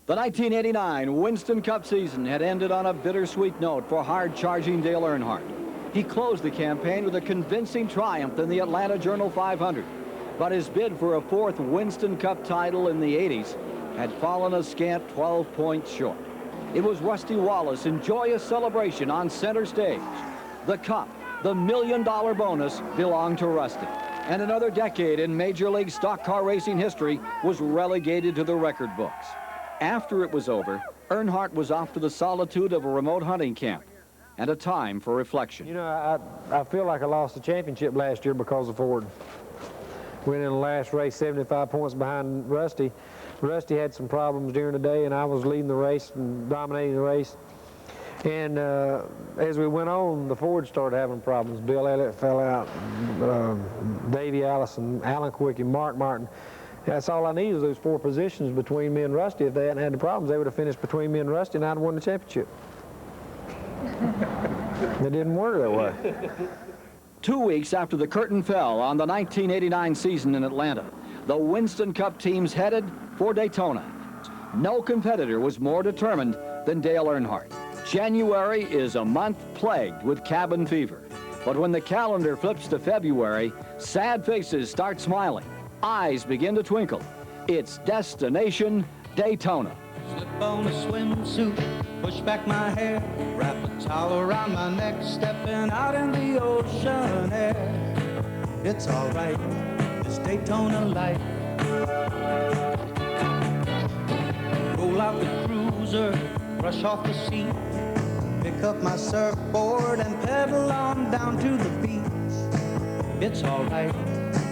The 1989 Winston Cup season had ended on a bittersweet note for hard-charging Dale Earnhardt. He closed the campaign with a convincing triumph in the Atlanta Journal 500. But his bid for a fourth Winston Cup title in the 80s had fallen a scant 12 points short. It was Rusty Wallace in joyous celebration on center stage. The Cup, the $1 million bonus, belonged to Rusty. And another decade in Major League stock car racing history was relegated to the record books. After it was over, Earnhardt was off to the solitude of a remote hunting camp and a time for reflection. You know, I feel like I lost the championship last year because of Ford. Went in the last race 75 points behind Rusty. Rusty had some problems during the day, and I was leading the race and dominating the race. And as we went on, the Ford started having problems. Bill Elliott fell out, Davey Allison, Alan Quick, and Mark Martin. That's all I needed was those four positions between me and Rusty. If they hadn't had the problems, they would have finished between me and Rusty, and I'd have won the championship. It didn't work that way. 2 weeks after the curtain fell on the 1989 season in Atlanta, the Winston Cup teams headed for Daytona. No competitor was more determined than Dale Earnhardt. January is a month plagued with cabin fever. But when the calendar flips to February, sad faces start smiling. Eyes begin to twinkle. It's destination Daytona. Slip on a swimsuit, push back my hair, wrap a towel around my neck, stepping out in the ocean air. It's all right, this Daytona life. Roll out the cruiser, brush off the seat, pick up my surfboard and pedal on down to the beach. It's all right,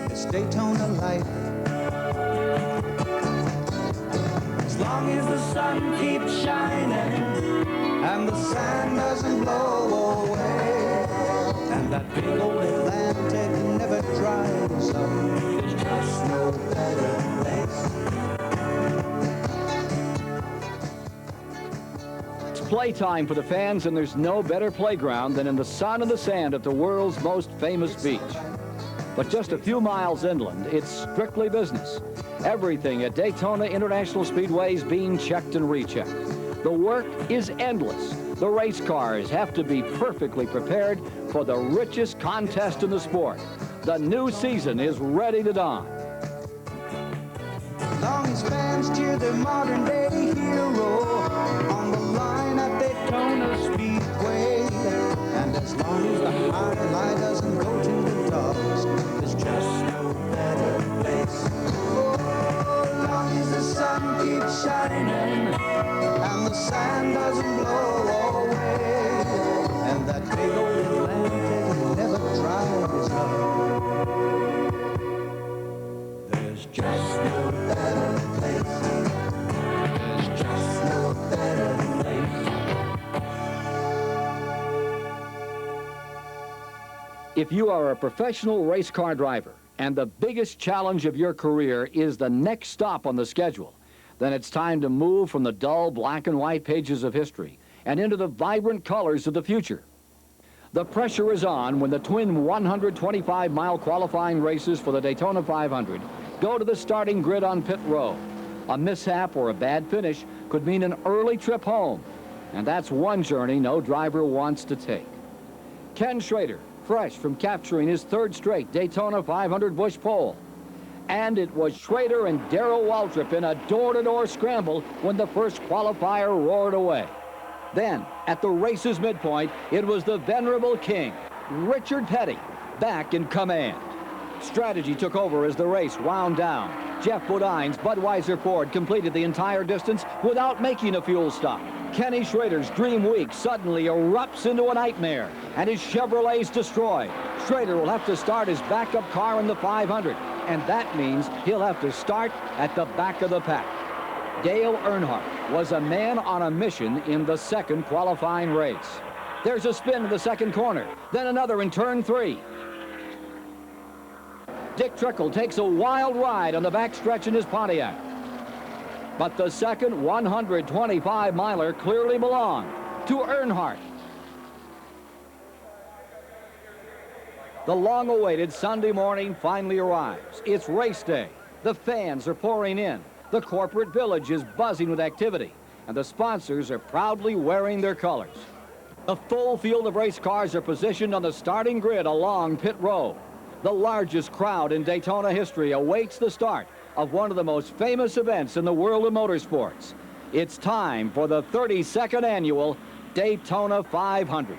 this Daytona life. As long as the sun keeps shining and the sand doesn't blow away, and that big old Atlantic never dries up, there's just no better place. It's playtime for the fans, and there's no better playground than in the sun and the sand at the world's most famous beach. But just a few miles inland, it's strictly business. Everything at Daytona International Speedway is being checked and rechecked. The work is endless. The race cars have to be perfectly prepared for the richest contest in the sport. The new season is ready to dawn. Long as fans cheer their modern day hero on the line at Daytona Speedway, and as long as the highlight doesn't go to the dogs, there's just no better place. Oh, long as the sun keeps shining and the sand doesn't blow away, and that big old Atlantic never dries up, there's just no better place. There's just no better place. If you are a professional race car driver and the biggest challenge of your career is the next stop on the schedule, then it's time to move from the dull black and white pages of history and into the vibrant colors of the future. The pressure is on when the twin 125-mile qualifying races for the Daytona 500 go to the starting grid on pit road. A mishap or a bad finish could mean an early trip home, and that's one journey no driver wants to take. Ken Schrader, fresh from capturing his third straight Daytona 500 Busch pole. And it was Schrader and Darrell Waltrip in a door-to-door scramble when the first qualifier roared away. Then, at the race's midpoint, it was the venerable king, Richard Petty, back in command. Strategy took over as the race wound down. Jeff Bodine's Budweiser Ford completed the entire distance without making a fuel stop. Kenny Schrader's dream week suddenly erupts into a nightmare, and his Chevrolet's destroyed. Schrader will have to start his backup car in the 500, and that means he'll have to start at the back of the pack. Dale Earnhardt was a man on a mission in the second qualifying race. There's a spin to the second corner, then another in turn 3. Dick Trickle takes a wild ride on the backstretch in his Pontiac. But the second 125-miler clearly belonged to Earnhardt. The long-awaited Sunday morning finally arrives. It's race day. The fans are pouring in. The corporate village is buzzing with activity, and the sponsors are proudly wearing their colors. The full field of race cars are positioned on the starting grid along pit row. The largest crowd in Daytona history awaits the start of one of the most famous events in the world of motorsports. It's time for the 32nd annual Daytona 500.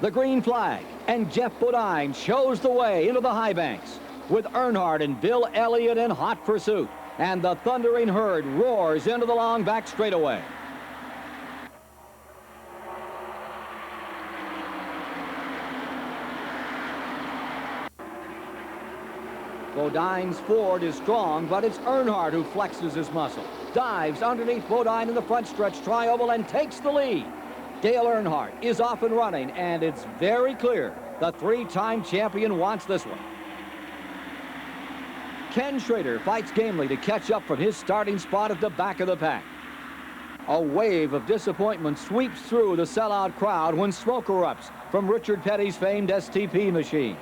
The green flag, and Jeff Bodine shows the way into the high banks, with Earnhardt and Bill Elliott in hot pursuit, and the thundering herd roars into the long back straightaway. Bodine's Ford is strong, but it's Earnhardt who flexes his muscle, dives underneath Bodine in the front stretch trioval, and takes the lead. Dale Earnhardt is off and running, and it's very clear the three-time champion wants this one. Ken Schrader fights gamely to catch up from his starting spot at the back of the pack. A wave of disappointment sweeps through the sellout crowd when smoke erupts from Richard Petty's famed STP machine.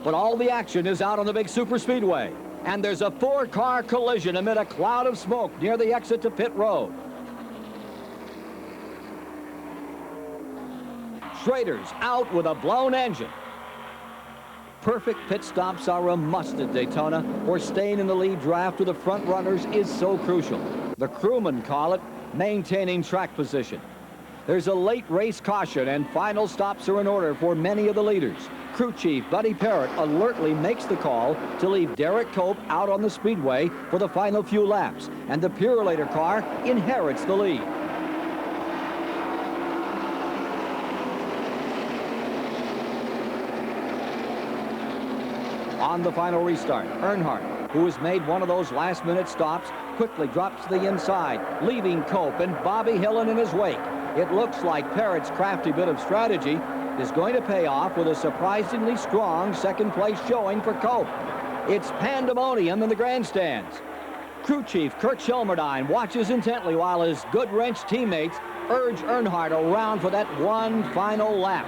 But all the action is out on the big superspeedway, and there's a four-car collision amid a cloud of smoke near the exit to pit road. Schrader's out with a blown engine. Perfect pit stops are a must at Daytona, where staying in the lead draft with the front runners is so crucial. The crewmen call it maintaining track position. There's a late race caution, and final stops are in order for many of the leaders. Crew chief Buddy Parrott alertly makes the call to leave Derek Cope out on the speedway for the final few laps, and the Purolator car inherits the lead. On the final restart, Earnhardt, who has made one of those last-minute stops, quickly drops to the inside, leaving Cope and Bobby Hillin in his wake. It looks like Parrott's crafty bit of strategy is going to pay off with a surprisingly strong second-place showing for Cope. It's pandemonium in the grandstands. Crew chief Kurt Shelmerdine watches intently while his good-wrench teammates urge Earnhardt around for that one final lap.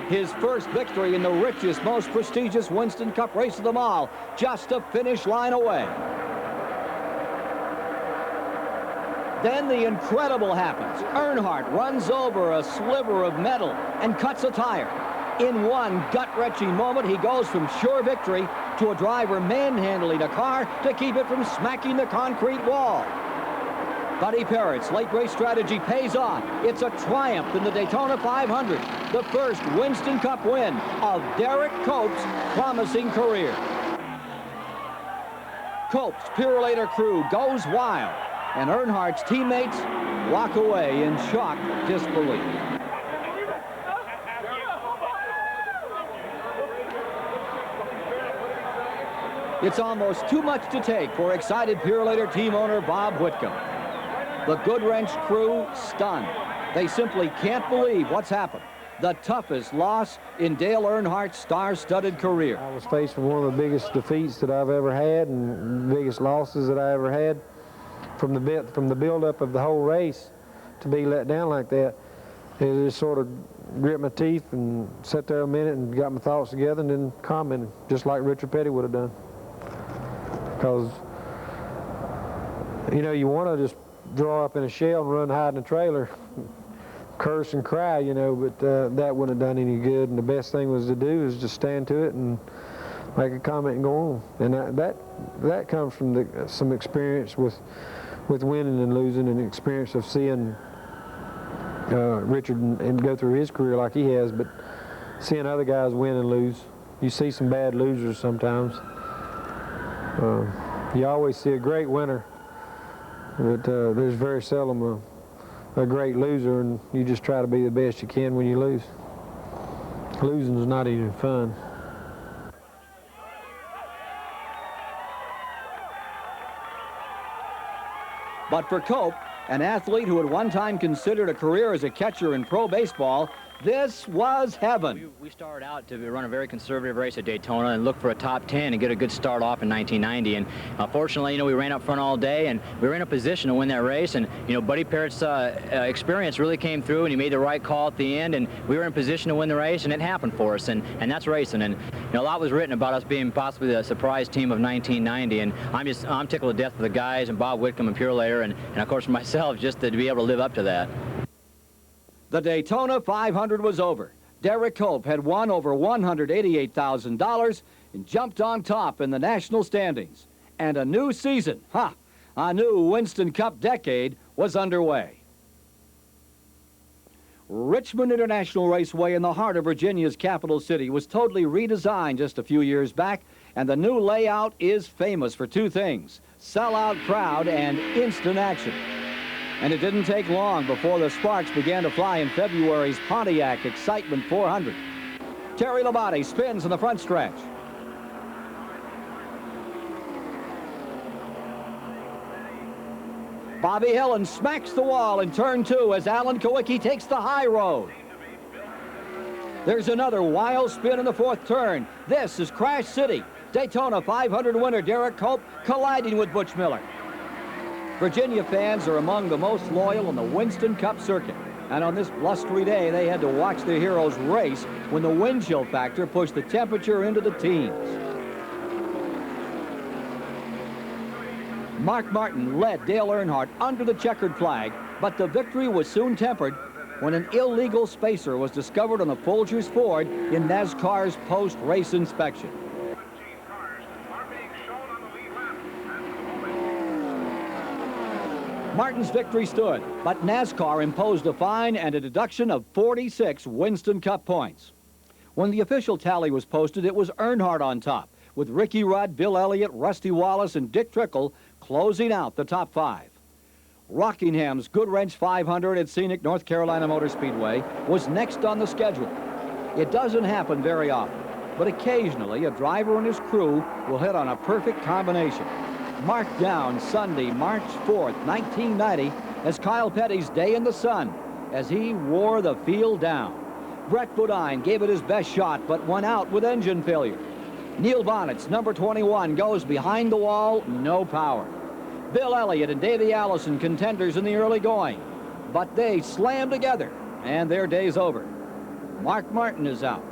His first victory in the richest, most prestigious Winston Cup race of them all, just a finish line away. Then the incredible happens. Earnhardt runs over a sliver of metal and cuts a tire. In one gut-wrenching moment, he goes from sure victory to a driver manhandling a car to keep it from smacking the concrete wall. Buddy Parrott's late race strategy pays off. It's a triumph in the Daytona 500, the first Winston Cup win of Derek Cope's promising career. Cope's Purolator crew goes wild, and Earnhardt's teammates walk away in shocked disbelief. It's almost too much to take for excited Purolator team owner Bob Whitcomb. The Goodwrench crew stunned. They simply can't believe what's happened. The toughest loss in Dale Earnhardt's star-studded career. I was faced with one of the biggest defeats that I've ever had and biggest losses that I ever had. From the build-up of the whole race, to be let down like that, it just sort of grit my teeth and sat there a minute and got my thoughts together and then commented, just like Richard Petty would have done. Because, you know, you want to just draw up in a shell and run hide in a trailer, curse and cry, you know, but that wouldn't have done any good. And the best thing was to do is just stand to it and make a comment and go on. And that comes from some experience with winning and losing, and experience of seeing Richard and go through his career like he has, but seeing other guys win and lose. You see some bad losers sometimes. You always see a great winner, but there's very seldom a great loser, and you just try to be the best you can when you lose. Losing is not even fun. But for Cope, an athlete who at one time considered a career as a catcher in pro baseball, This was heaven. We started out to run a very conservative race at Daytona and look for a top 10 and get a good start off in 1990. And fortunately, you know, we ran up front all day and we were in a position to win that race. And, you know, Buddy Parrott's experience really came through and he made the right call at the end. And we were in position to win the race and it happened for us. And that's racing. And, you know, a lot was written about us being possibly the surprise team of 1990. And I'm tickled to death for the guys and Bob Whitcomb and Purelator and of course myself just to be able to live up to that. The Daytona 500 was over. Derek Cope had won over $188,000 and jumped on top in the national standings. And a new season, a new Winston Cup decade was underway. Richmond International Raceway in the heart of Virginia's capital city was totally redesigned just a few years back, and the new layout is famous for two things: sellout crowd and instant action. And it didn't take long before the sparks began to fly in February's Pontiac Excitement 400. Terry Labonte spins in the front stretch. Bobby Hillin smacks the wall in turn 2 as Alan Kowicki takes the high road. There's another wild spin in the fourth turn. This is Crash City. Daytona 500 winner Derek Cope colliding with Butch Miller. Virginia fans are among the most loyal on the Winston Cup circuit. And on this blustery day, they had to watch their heroes race when the wind chill factor pushed the temperature into the teens. Mark Martin led Dale Earnhardt under the checkered flag, but the victory was soon tempered when an illegal spacer was discovered on the Folgers Ford in NASCAR's post-race inspection. Martin's victory stood, but NASCAR imposed a fine and a deduction of 46 Winston Cup points. When the official tally was posted, it was Earnhardt on top, with Ricky Rudd, Bill Elliott, Rusty Wallace, and Dick Trickle closing out the top 5. Rockingham's Good Wrench 500 at scenic North Carolina Motor Speedway was next on the schedule. It doesn't happen very often, but occasionally a driver and his crew will hit on a perfect combination. Marked down Sunday, March 4th, 1990, as Kyle Petty's day in the sun as he wore the field down. Brett Bodine gave it his best shot, but went out with engine failure. Neil Bonnet's number 21 goes behind the wall, no power. Bill Elliott and Davey Allison contenders in the early going, but they slam together, and their day's over. Mark Martin is out.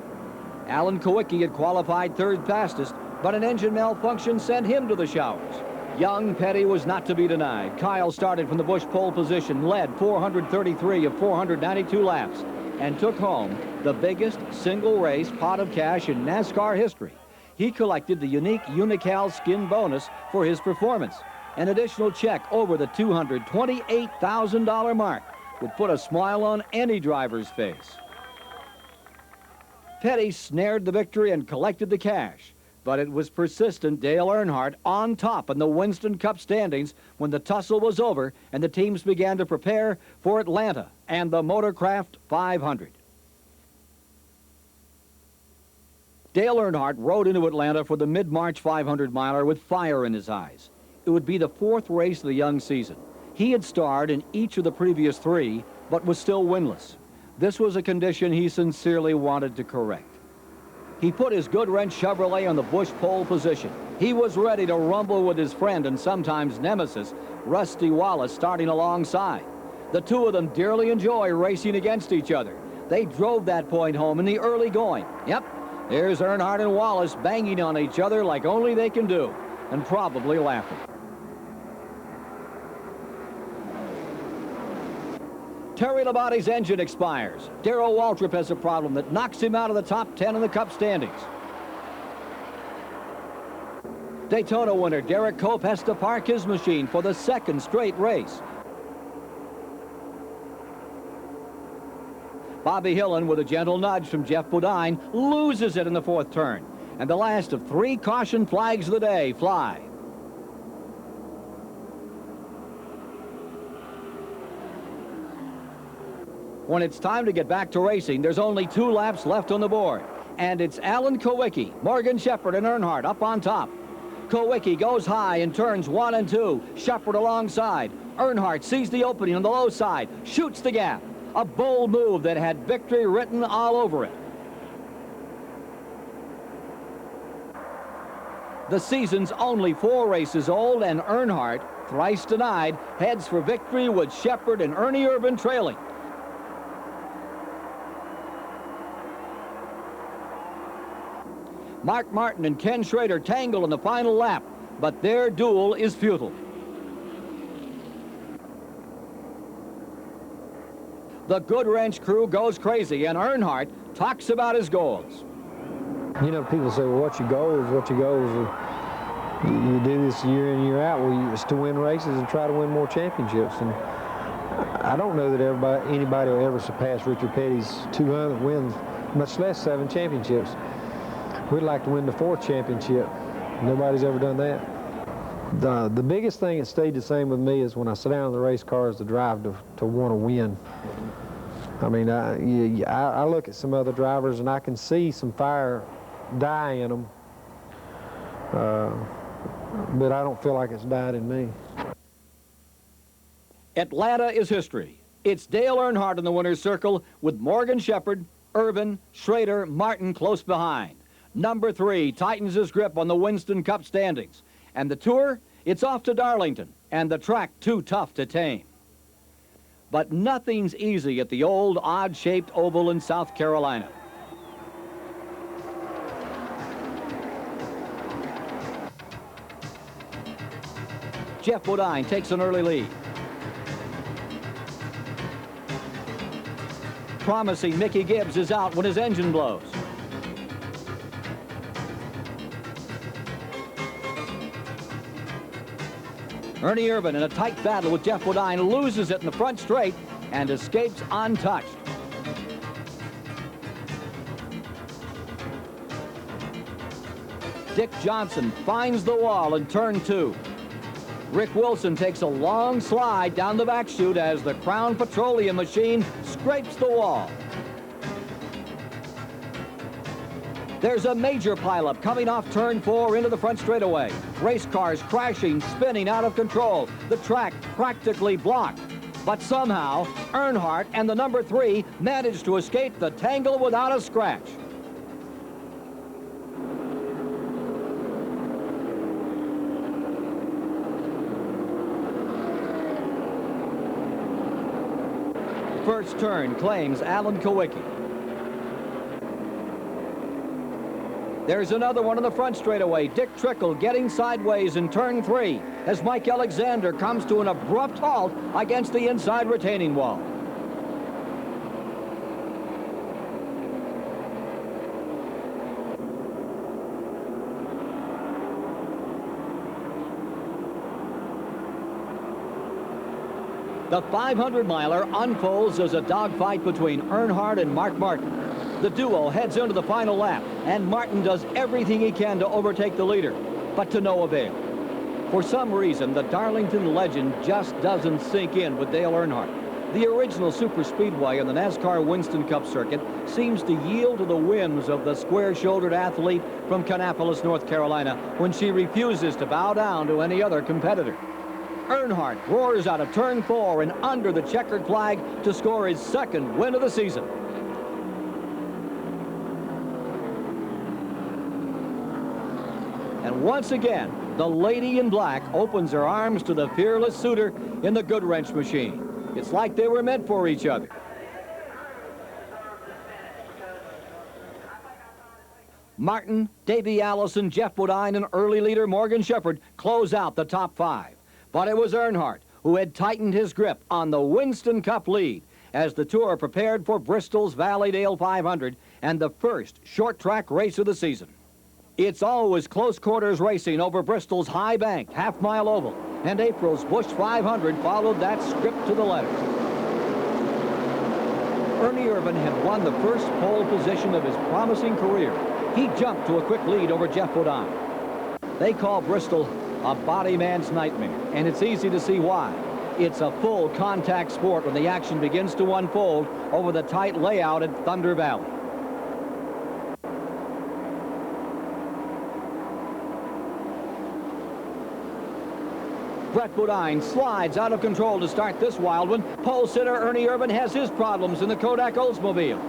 Alan Kowicki had qualified third fastest, but an engine malfunction sent him to the showers. Young Petty was not to be denied. Kyle started from the Busch pole position, led 433 of 492 laps, and took home the biggest single race pot of cash in NASCAR history. He collected the unique Unical skin bonus for his performance. An additional check over the $228,000 mark would put a smile on any driver's face. Petty snared the victory and collected the cash, but it was persistent Dale Earnhardt on top in the Winston Cup standings when the tussle was over and the teams began to prepare for Atlanta and the Motorcraft 500. Dale Earnhardt rode into Atlanta for the mid-March 500-miler with fire in his eyes. It would be the fourth race of the young season. He had starred in each of the previous 3, but was still winless. This was a condition he sincerely wanted to correct. He put his Good Wrench Chevrolet on the Busch pole position. He was ready to rumble with his friend and sometimes nemesis, Rusty Wallace, starting alongside. The two of them dearly enjoy racing against each other. They drove that point home in the early going. Yep, here's Earnhardt and Wallace banging on each other like only they can do, and probably laughing. Terry Labonte's engine expires. Darrell Waltrip has a problem that knocks him out of the top 10 in the Cup standings. Daytona winner Derek Cope has to park his machine for the second straight race. Bobby Hillin, with a gentle nudge from Jeff Bodine, loses it in the fourth turn. And the last of 3 caution flags of the day fly. When it's time to get back to racing, there's only 2 laps left on the board. And it's Alan Kowicki, Morgan Shepherd, and Earnhardt up on top. Kowicki goes high in turns 1 and 2. Shepherd alongside. Earnhardt sees the opening on the low side, shoots the gap. A bold move that had victory written all over it. The season's only 4 races old, and Earnhardt, thrice denied, heads for victory with Shepard and Ernie Irvan trailing. Mark Martin and Ken Schrader tangle in the final lap, but their duel is futile. The Goodwrench crew goes crazy, and Earnhardt talks about his goals. You know, people say, well, what's your goals? What's your goals? You do this year in, year out. Well, it's to win races and try to win more championships. And I don't know that anybody will ever surpass Richard Petty's 200 wins, much less 7 championships. We'd like to win the 4th championship. Nobody's ever done that. The biggest thing that stayed the same with me is when I sit down in the race car is the drive to want to win. I mean, I look at some other drivers and I can see some fire die in them, but I don't feel like it's died in me. Atlanta is history. It's Dale Earnhardt in the winner's circle with Morgan Shepard, Irvan, Schrader, Martin close behind. Number 3 tightens his grip on the Winston Cup standings. And the Tour, it's off to Darlington, and the track too tough to tame. But nothing's easy at the old odd-shaped oval in South Carolina. Jeff Bodine takes an early lead. Promising Mickey Gibbs is out when his engine blows. Ernie Irvan, in a tight battle with Jeff Bodine, loses it in the front straight and escapes untouched. Dick Johnson finds the wall in turn 2. Rick Wilson takes a long slide down the back chute as the Crown Petroleum machine scrapes the wall. There's a major pileup coming off turn 4 into the front straightaway. Race cars crashing, spinning out of control. The track practically blocked. But somehow, Earnhardt and the number 3 managed to escape the tangle without a scratch. First turn claims Alan Kowicki. There's another one on the front straightaway. Dick Trickle getting sideways in turn 3 as Mike Alexander comes to an abrupt halt against the inside retaining wall. The 500-miler unfolds as a dogfight between Earnhardt and Mark Martin. The duo heads into the final lap, and Martin does everything he can to overtake the leader, but to no avail. For some reason, the Darlington legend just doesn't sink in with Dale Earnhardt. The original super speedway on the NASCAR Winston Cup circuit seems to yield to the whims of the square-shouldered athlete from Kannapolis, North Carolina, when she refuses to bow down to any other competitor. Earnhardt roars out of turn 4 and under the checkered flag to score his 2nd win of the season. And once again, the lady in black opens her arms to the fearless suitor in the Goodwrench machine. It's like they were meant for each other. Martin, Davey Allison, Jeff Bodine, and early leader Morgan Shepard close out the top 5. But it was Earnhardt who had tightened his grip on the Winston Cup lead as the Tour prepared for Bristol's Valleydale 500 and the first short-track race of the season. It's always close quarters racing over Bristol's high-banked half-mile oval, and April's Busch 500 followed that script to the letter. Ernie Irvan had won the first pole position of his promising career. He jumped to a quick lead over Jeff Bodine. They call Bristol a body man's nightmare, and it's easy to see why. It's a full contact sport when the action begins to unfold over the tight layout at Thunder Valley. Brett Bodine slides out of control to start this wild one. Pole sitter Ernie Irvin has his problems in the Kodak Oldsmobile.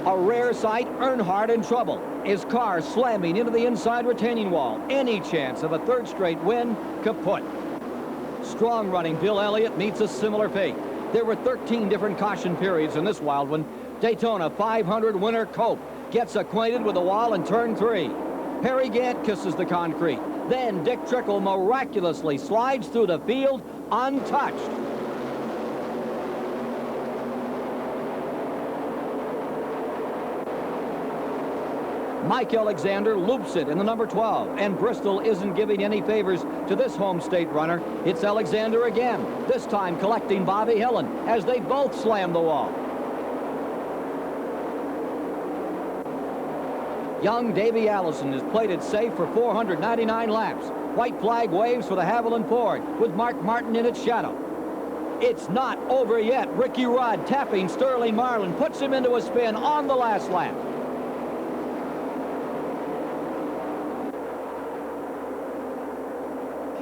A rare sight, Earnhardt in trouble. His car slamming into the inside retaining wall. Any chance of a third straight win, kaput. Strong running Bill Elliott meets a similar fate. There were 13 different caution periods in this wild one. Daytona 500 winner Cope gets acquainted with the wall in turn 3. Harry Gant kisses the concrete. Then Dick Trickle miraculously slides through the field untouched. Mike Alexander loops it in the number 12, and Bristol isn't giving any favors to this home state runner. It's Alexander again, this time collecting Bobby Hillin as they both slam the wall. Young Davey Allison has played it safe for 499 laps. White flag waves for the Haviland Ford with Mark Martin in its shadow. It's not over yet. Ricky Rudd tapping Sterling Marlin, puts him into a spin on the last lap.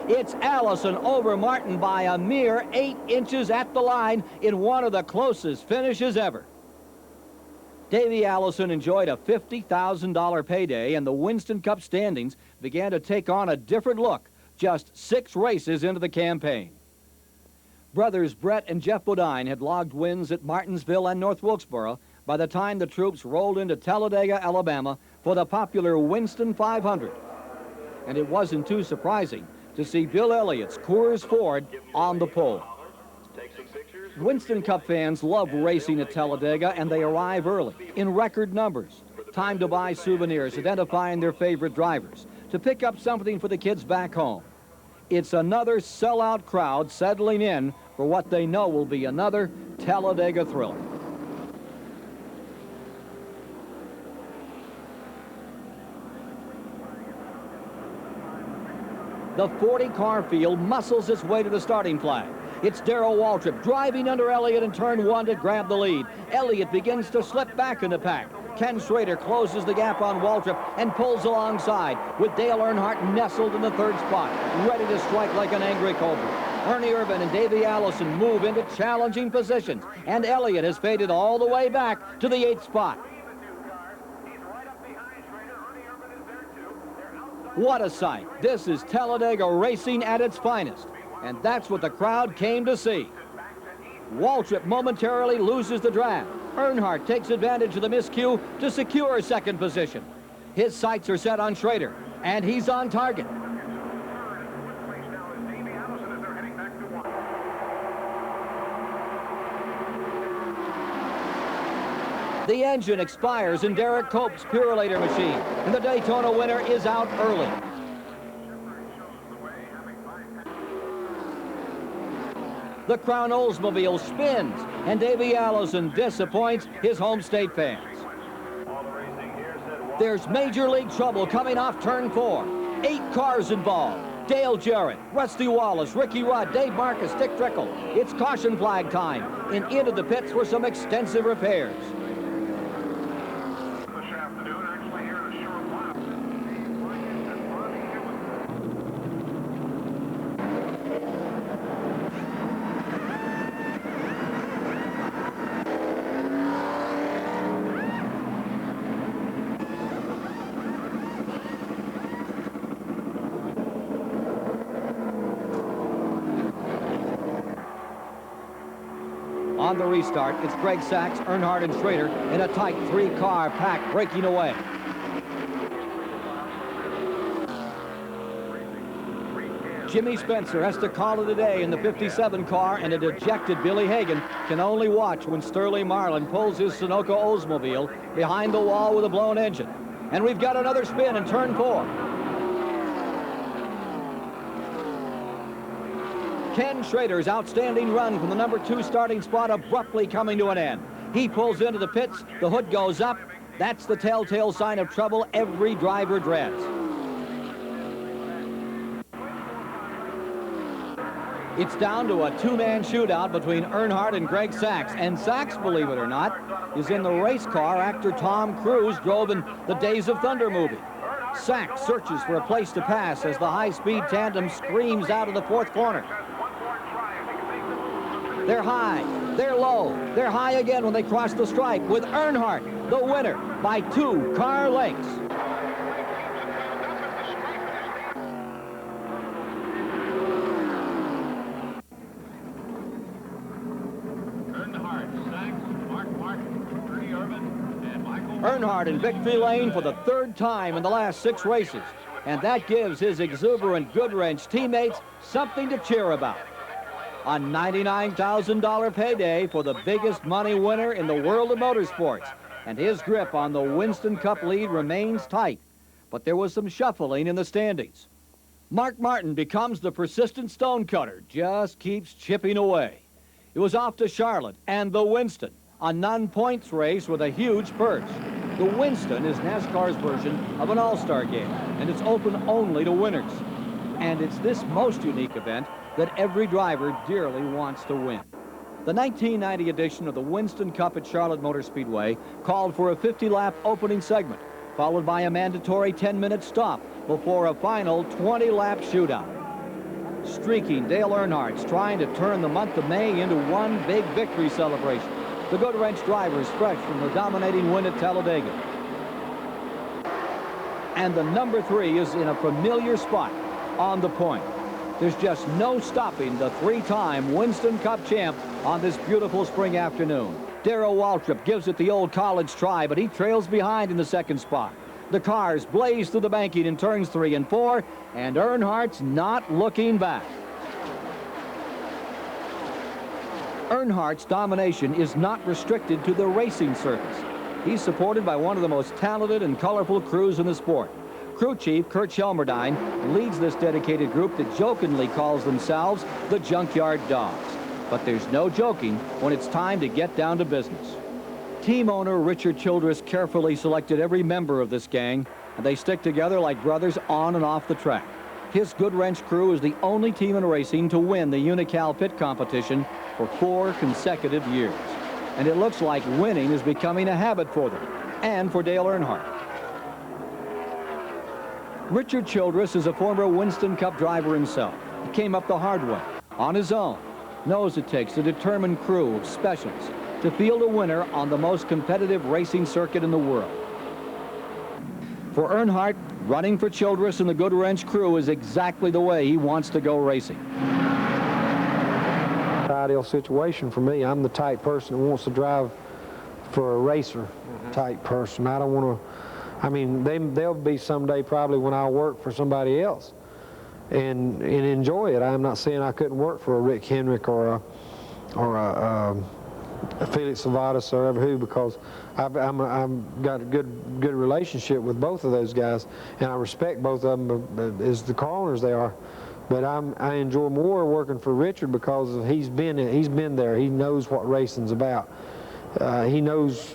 It's Allison over Martin by a mere 8 inches at the line in one of the closest finishes ever. Davey Allison enjoyed a $50,000 payday, and the Winston Cup standings began to take on a different look just 6 races into the campaign. Brothers Brett and Jeff Bodine had logged wins at Martinsville and North Wilkesboro by the time the troops rolled into Talladega, Alabama for the popular Winston 500. And it wasn't too surprising to see Bill Elliott's Coors Ford on the pole. Winston Cup fans love racing at Talladega, and they arrive early in record numbers. Time to buy souvenirs identifying their favorite drivers, to pick up something for the kids back home. It's another sellout crowd settling in for what they know will be another Talladega thriller. The 40-car field muscles its way to the starting flag. It's Darrell Waltrip driving under Elliott in turn 1 to grab the lead. Elliott begins to slip back in the pack. Ken Schrader closes the gap on Waltrip and pulls alongside, with Dale Earnhardt nestled in the 3rd spot, ready to strike like an angry cobra. Ernie Irvin and Davey Allison move into challenging positions, and Elliott has faded all the way back to the 8th spot. What a sight. This is Talladega racing at its finest, and that's what the crowd came to see. Waltrip momentarily loses the draft. Earnhardt takes advantage of the miscue to secure 2nd position. His sights are set on Schrader, and he's on target. The engine expires in Derek Cope's Purelator machine, and the Daytona winner is out early. The Crown Oldsmobile spins, and Davey Allison disappoints his home state fans. There's major league trouble coming off turn 4. 8 cars involved. Dale Jarrett, Rusty Wallace, Ricky Rudd, Dave Marcus, Dick Trickle. It's caution flag time, and into the pits for some extensive repairs. On the restart, it's Greg Sachs, Earnhardt, and Schrader in a tight 3-car pack breaking away. Jimmy Spencer has to call it a day in the 57 car, and a dejected Billy Hagan can only watch when Sterling Marlin pulls his Sunoco Oldsmobile behind the wall with a blown engine. And we've got another spin in turn 4. Ken Schrader's outstanding run from the number 2 starting spot abruptly coming to an end. He pulls into the pits, the hood goes up. That's the telltale sign of trouble every driver dreads. It's down to a 2-man shootout between Earnhardt and Greg Sachs. And Sachs, believe it or not, is in the race car actor Tom Cruise drove in the Days of Thunder movie. Sack searches for a place to pass as the high-speed tandem screams out of the fourth corner. They're high, they're low, they're high again when they cross the stripe with Earnhardt, the winner, by 2 car lengths. Earnhardt in victory lane for the 3rd time in the last 6 races, and that gives his exuberant Goodwrench teammates something to cheer about. A $99,000 payday for the biggest money winner in the world of motorsports, and his grip on the Winston Cup lead remains tight, but there was some shuffling in the standings. Mark Martin becomes the persistent stonecutter, just keeps chipping away. It was off to Charlotte and the Winston, a non-points race with a huge purse. The Winston is NASCAR's version of an all-star game, and it's open only to winners. And it's this most unique event that every driver dearly wants to win. The 1990 edition of the Winston Cup at Charlotte Motor Speedway called for a 50-lap opening segment, followed by a mandatory 10-minute stop before a final 20-lap shootout. Streaking Dale Earnhardt's trying to turn the month of May into one big victory celebration. The Goodwrench drivers fresh from the dominating win at Talladega. And the number 3 is in a familiar spot on the point. There's just no stopping the 3-time Winston Cup champ on this beautiful spring afternoon. Darrell Waltrip gives it the old college try, but he trails behind in the 2nd spot. The cars blaze through the banking in turns 3 and 4, and Earnhardt's not looking back. Earnhardt's domination is not restricted to the racing surface. He's supported by one of the most talented and colorful crews in the sport. Crew chief Kurt Shelmerdine leads this dedicated group that jokingly calls themselves the Junkyard Dogs. But there's no joking when it's time to get down to business. Team owner Richard Childress carefully selected every member of this gang, and they stick together like brothers on and off the track. His Goodwrench crew is the only team in racing to win the Unocal Pit competition for 4 consecutive years. And it looks like winning is becoming a habit for them, and for Dale Earnhardt. Richard Childress is a former Winston Cup driver himself. He came up the hard way, on his own. Knows it takes a determined crew of specials to field a winner on the most competitive racing circuit in the world. For Earnhardt, running for Childress and the Goodwrench crew is exactly the way he wants to go racing. Ideal situation for me. I'm the type person that wants to drive for a racer type person. I don't want to, I mean, they'll be someday probably when I work for somebody else and enjoy it. I'm not saying I couldn't work for a Rick Hendrick or a Felix Savadas or ever who, because I've got a good relationship with both of those guys, and I respect both of them as the car owners they are. But I enjoy more working for Richard because he's been there. He knows what racing's about. He knows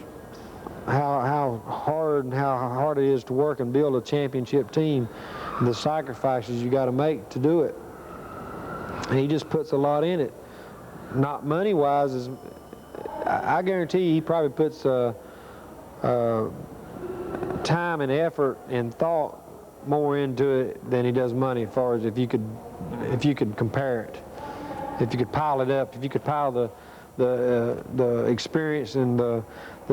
how hard it is to work and build a championship team, and the sacrifices you got to make to do it. And he just puts a lot in it. Not money-wise, I guarantee you he probably puts time and effort and thought more into it than he does money, as far as if you could compare it, if you could pile it up, if you could pile the experience and the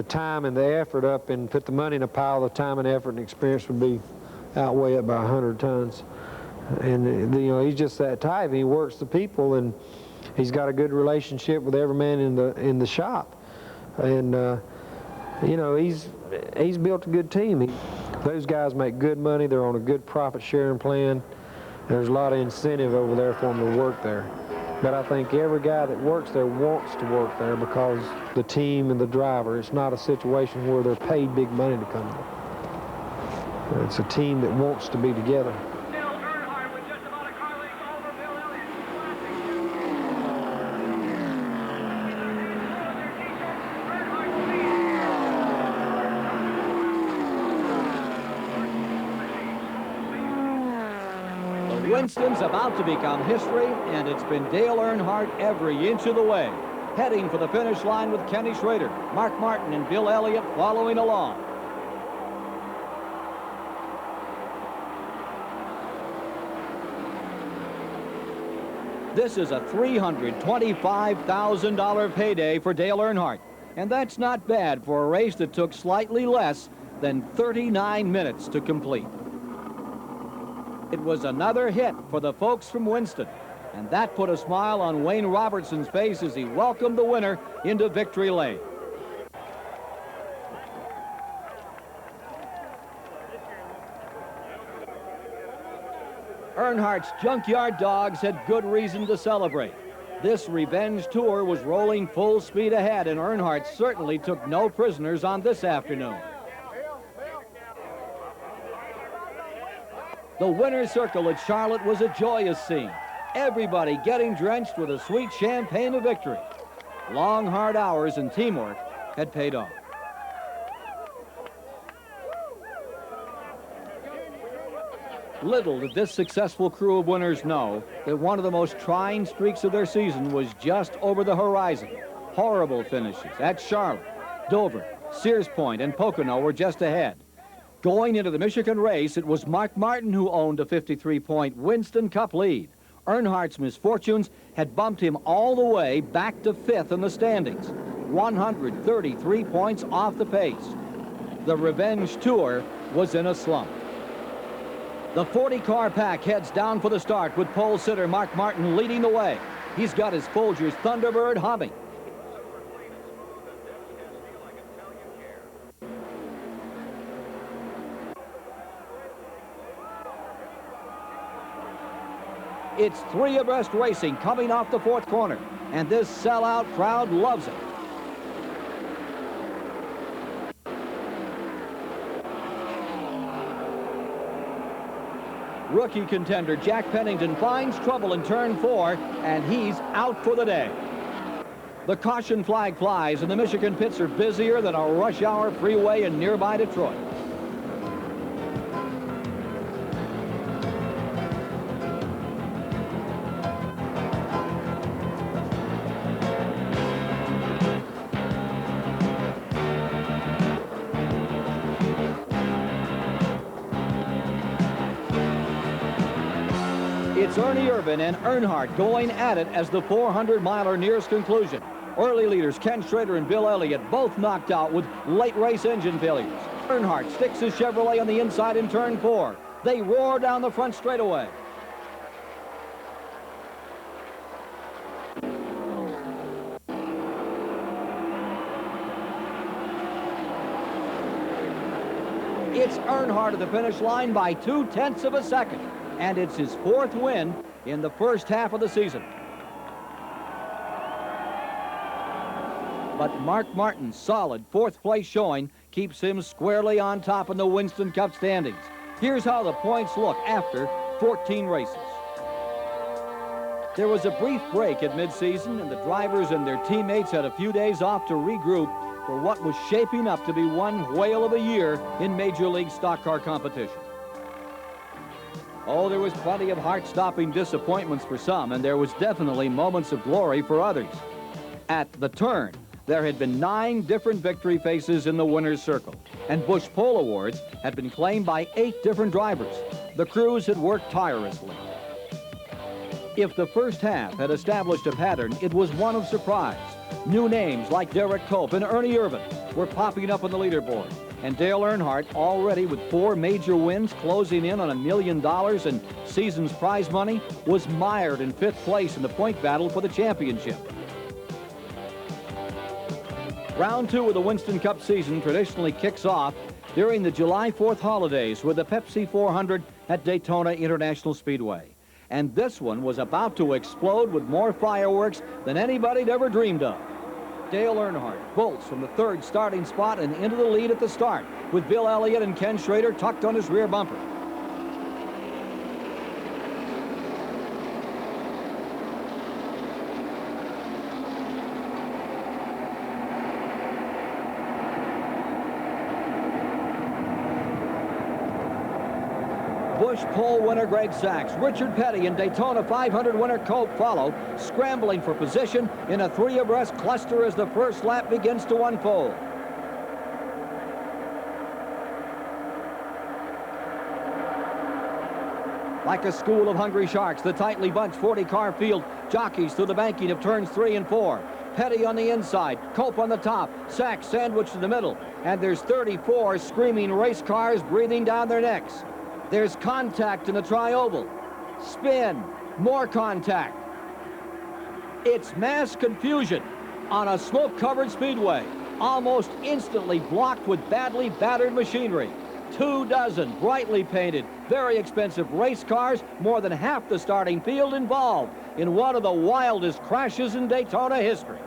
time and the effort up and put the money in a pile, the time and effort and experience would be outweigh it by 100 tons. And you know, he's just that type. He works the people, and he's got a good relationship with every man in the shop, and you know, he's built a good team. Those guys make good money. They're on a good profit sharing plan. There's a lot of incentive over there for them to work there. But I think every guy that works there wants to work there because the team and the driver. It's not a situation where they're paid big money to come there. It's a team that wants to be together. Winston's about to become history, and it's been Dale Earnhardt every inch of the way, heading for the finish line with Kenny Schrader, Mark Martin, and Bill Elliott following along. This is a $325,000 payday for Dale Earnhardt. And that's not bad for a race that took slightly less than 39 minutes to complete. It was another hit for the folks from Winston, and that put a smile on Wayne Robertson's face as he welcomed the winner into victory lane. Earnhardt's junkyard dogs had good reason to celebrate. This revenge tour was rolling full speed ahead, and Earnhardt certainly took no prisoners on this afternoon. The winner's circle at Charlotte was a joyous scene. Everybody getting drenched with a sweet champagne of victory. Long, hard hours and teamwork had paid off. Little did this successful crew of winners know that one of the most trying streaks of their season was just over the horizon. Horrible finishes at Charlotte, Dover, Sears Point, and Pocono were just ahead. Going into the Michigan race, it was Mark Martin who owned a 53-point Winston Cup lead. Earnhardt's misfortunes had bumped him all the way back to 5th in the standings, 133 points off the pace. The revenge tour was in a slump. The 40-car pack heads down for the start with pole sitter Mark Martin leading the way. He's got his Folgers Thunderbird humming. It's three abreast racing coming off the 4th corner, and this sellout crowd loves it. Rookie contender Jack Pennington finds trouble in turn 4, and he's out for the day. The caution flag flies, and the Michigan pits are busier than a rush hour freeway in nearby Detroit. It's Ernie Irvin and Earnhardt going at it as the 400-miler nears conclusion. Early leaders Ken Schrader and Bill Elliott both knocked out with late race engine failures. Earnhardt sticks his Chevrolet on the inside in turn 4. They roar down the front straightaway. It's Earnhardt at the finish line by 0.2 of a second. And it's his 4th win in the first half of the season. But Mark Martin's solid 4th place showing keeps him squarely on top in the Winston Cup standings. Here's how the points look after 14 races. There was a brief break at midseason, and the drivers and their teammates had a few days off to regroup for what was shaping up to be one whale of a year in Major League stock car competition. Oh, there was plenty of heart-stopping disappointments for some, and there was definitely moments of glory for others. At the turn, there had been 9 different victory faces in the winner's circle, and Busch Pole Awards had been claimed by 8 different drivers. The crews had worked tirelessly. If the first half had established a pattern, it was one of surprise. New names like Derek Cope and Ernie Irvin were popping up on the leaderboard. And Dale Earnhardt, already with 4 major wins, closing in on $1 million and season's prize money, was mired in 5th place in the point battle for the championship. Round 2 of the Winston Cup season traditionally kicks off during the July 4th holidays with the Pepsi 400 at Daytona International Speedway. And this one was about to explode with more fireworks than anybody'd ever dreamed of. Dale Earnhardt bolts from the 3rd starting spot and into the lead at the start, with Bill Elliott and Ken Schrader tucked on his rear bumper. Busch pole winner Greg Sachs, Richard Petty and Daytona 500 winner Cope follow, scrambling for position in a 3 abreast cluster as the first lap begins to unfold. Like a school of hungry sharks, the tightly bunched 40-car field jockeys through the banking of turns 3 and 4. Petty on the inside, Cope on the top, Sachs sandwiched in the middle, and there's 34 screaming race cars breathing down their necks. There's contact in the tri-oval. Spin, more contact. It's mass confusion on a smoke-covered speedway, almost instantly blocked with badly battered machinery. 24 brightly painted, very expensive race cars, more than half the starting field involved in one of the wildest crashes in Daytona history.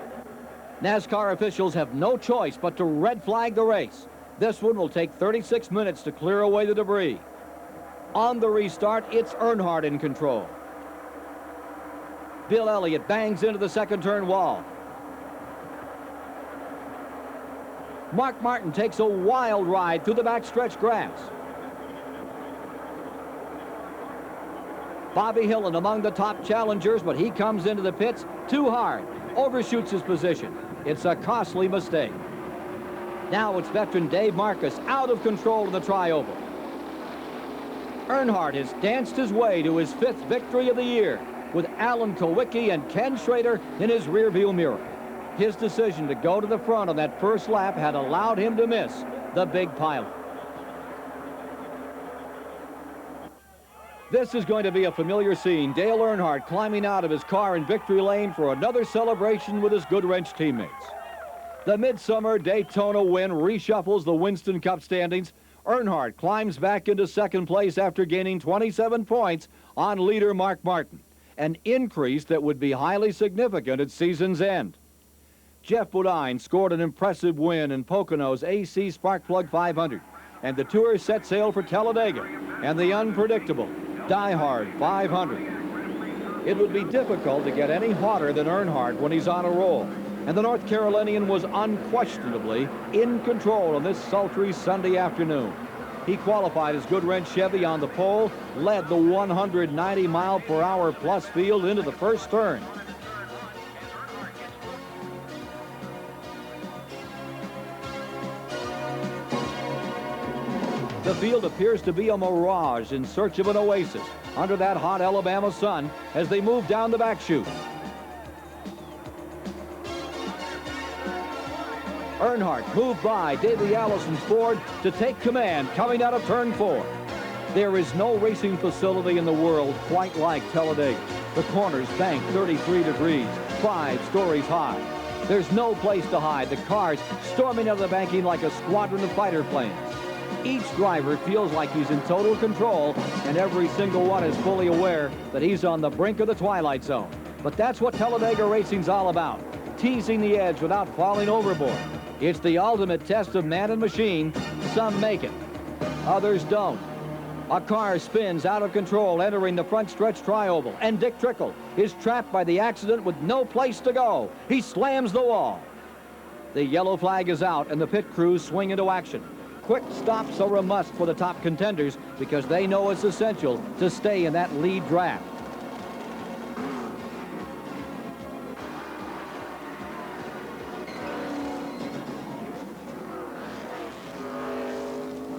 NASCAR officials have no choice but to red flag the race. This one will take 36 minutes to clear away the debris. On the restart, it's Earnhardt in control. Bill Elliott bangs into the second turn wall. Mark Martin takes a wild ride through the backstretch grass. Bobby Hillin among the top challengers, but he comes into the pits too hard, overshoots his position. It's a costly mistake. Now it's veteran Dave Marcus out of control of the tri-oval. Earnhardt has danced his way to his 5th victory of the year with Alan Kowicki and Ken Schrader in his rearview mirror. His decision to go to the front on that first lap had allowed him to miss the big pilot. This is going to be a familiar scene. Dale Earnhardt climbing out of his car in victory lane for another celebration with his Goodwrench teammates. The Midsummer Daytona win reshuffles the Winston Cup standings. Earnhardt climbs back into second place after gaining 27 points on leader Mark Martin, an increase that would be highly significant at season's end. Jeff Bodine scored an impressive win in Pocono's AC Sparkplug 500, and the tour set sail for Talladega and the unpredictable DieHard 500. It would be difficult to get any hotter than Earnhardt when he's on a roll, and the North Carolinian was unquestionably in control on this sultry Sunday afternoon. He qualified his Goodwrench Chevy on the pole, led the 190-mile-per-hour plus field into the first turn. The field appears to be a mirage in search of an oasis under that hot Alabama sun as they move down the back chute. Earnhardt moved by Davey Allison's Ford to take command coming out of turn 4. There is no racing facility in the world quite like Talladega. The corners bank 33 degrees, 5 stories high. There's no place to hide. The cars storming out of the banking like a squadron of fighter planes. Each driver feels like he's in total control, and every single one is fully aware that he's on the brink of the twilight zone. But that's what Talladega racing's all about, teasing the edge without falling overboard. It's the ultimate test of man and machine. Some make it, others don't. A car spins out of control entering the front stretch tri-oval, and Dick Trickle is trapped by the accident with no place to go. He slams the wall. The yellow flag is out, and the pit crews swing into action. Quick stops are a must for the top contenders because they know it's essential to stay in that lead draft.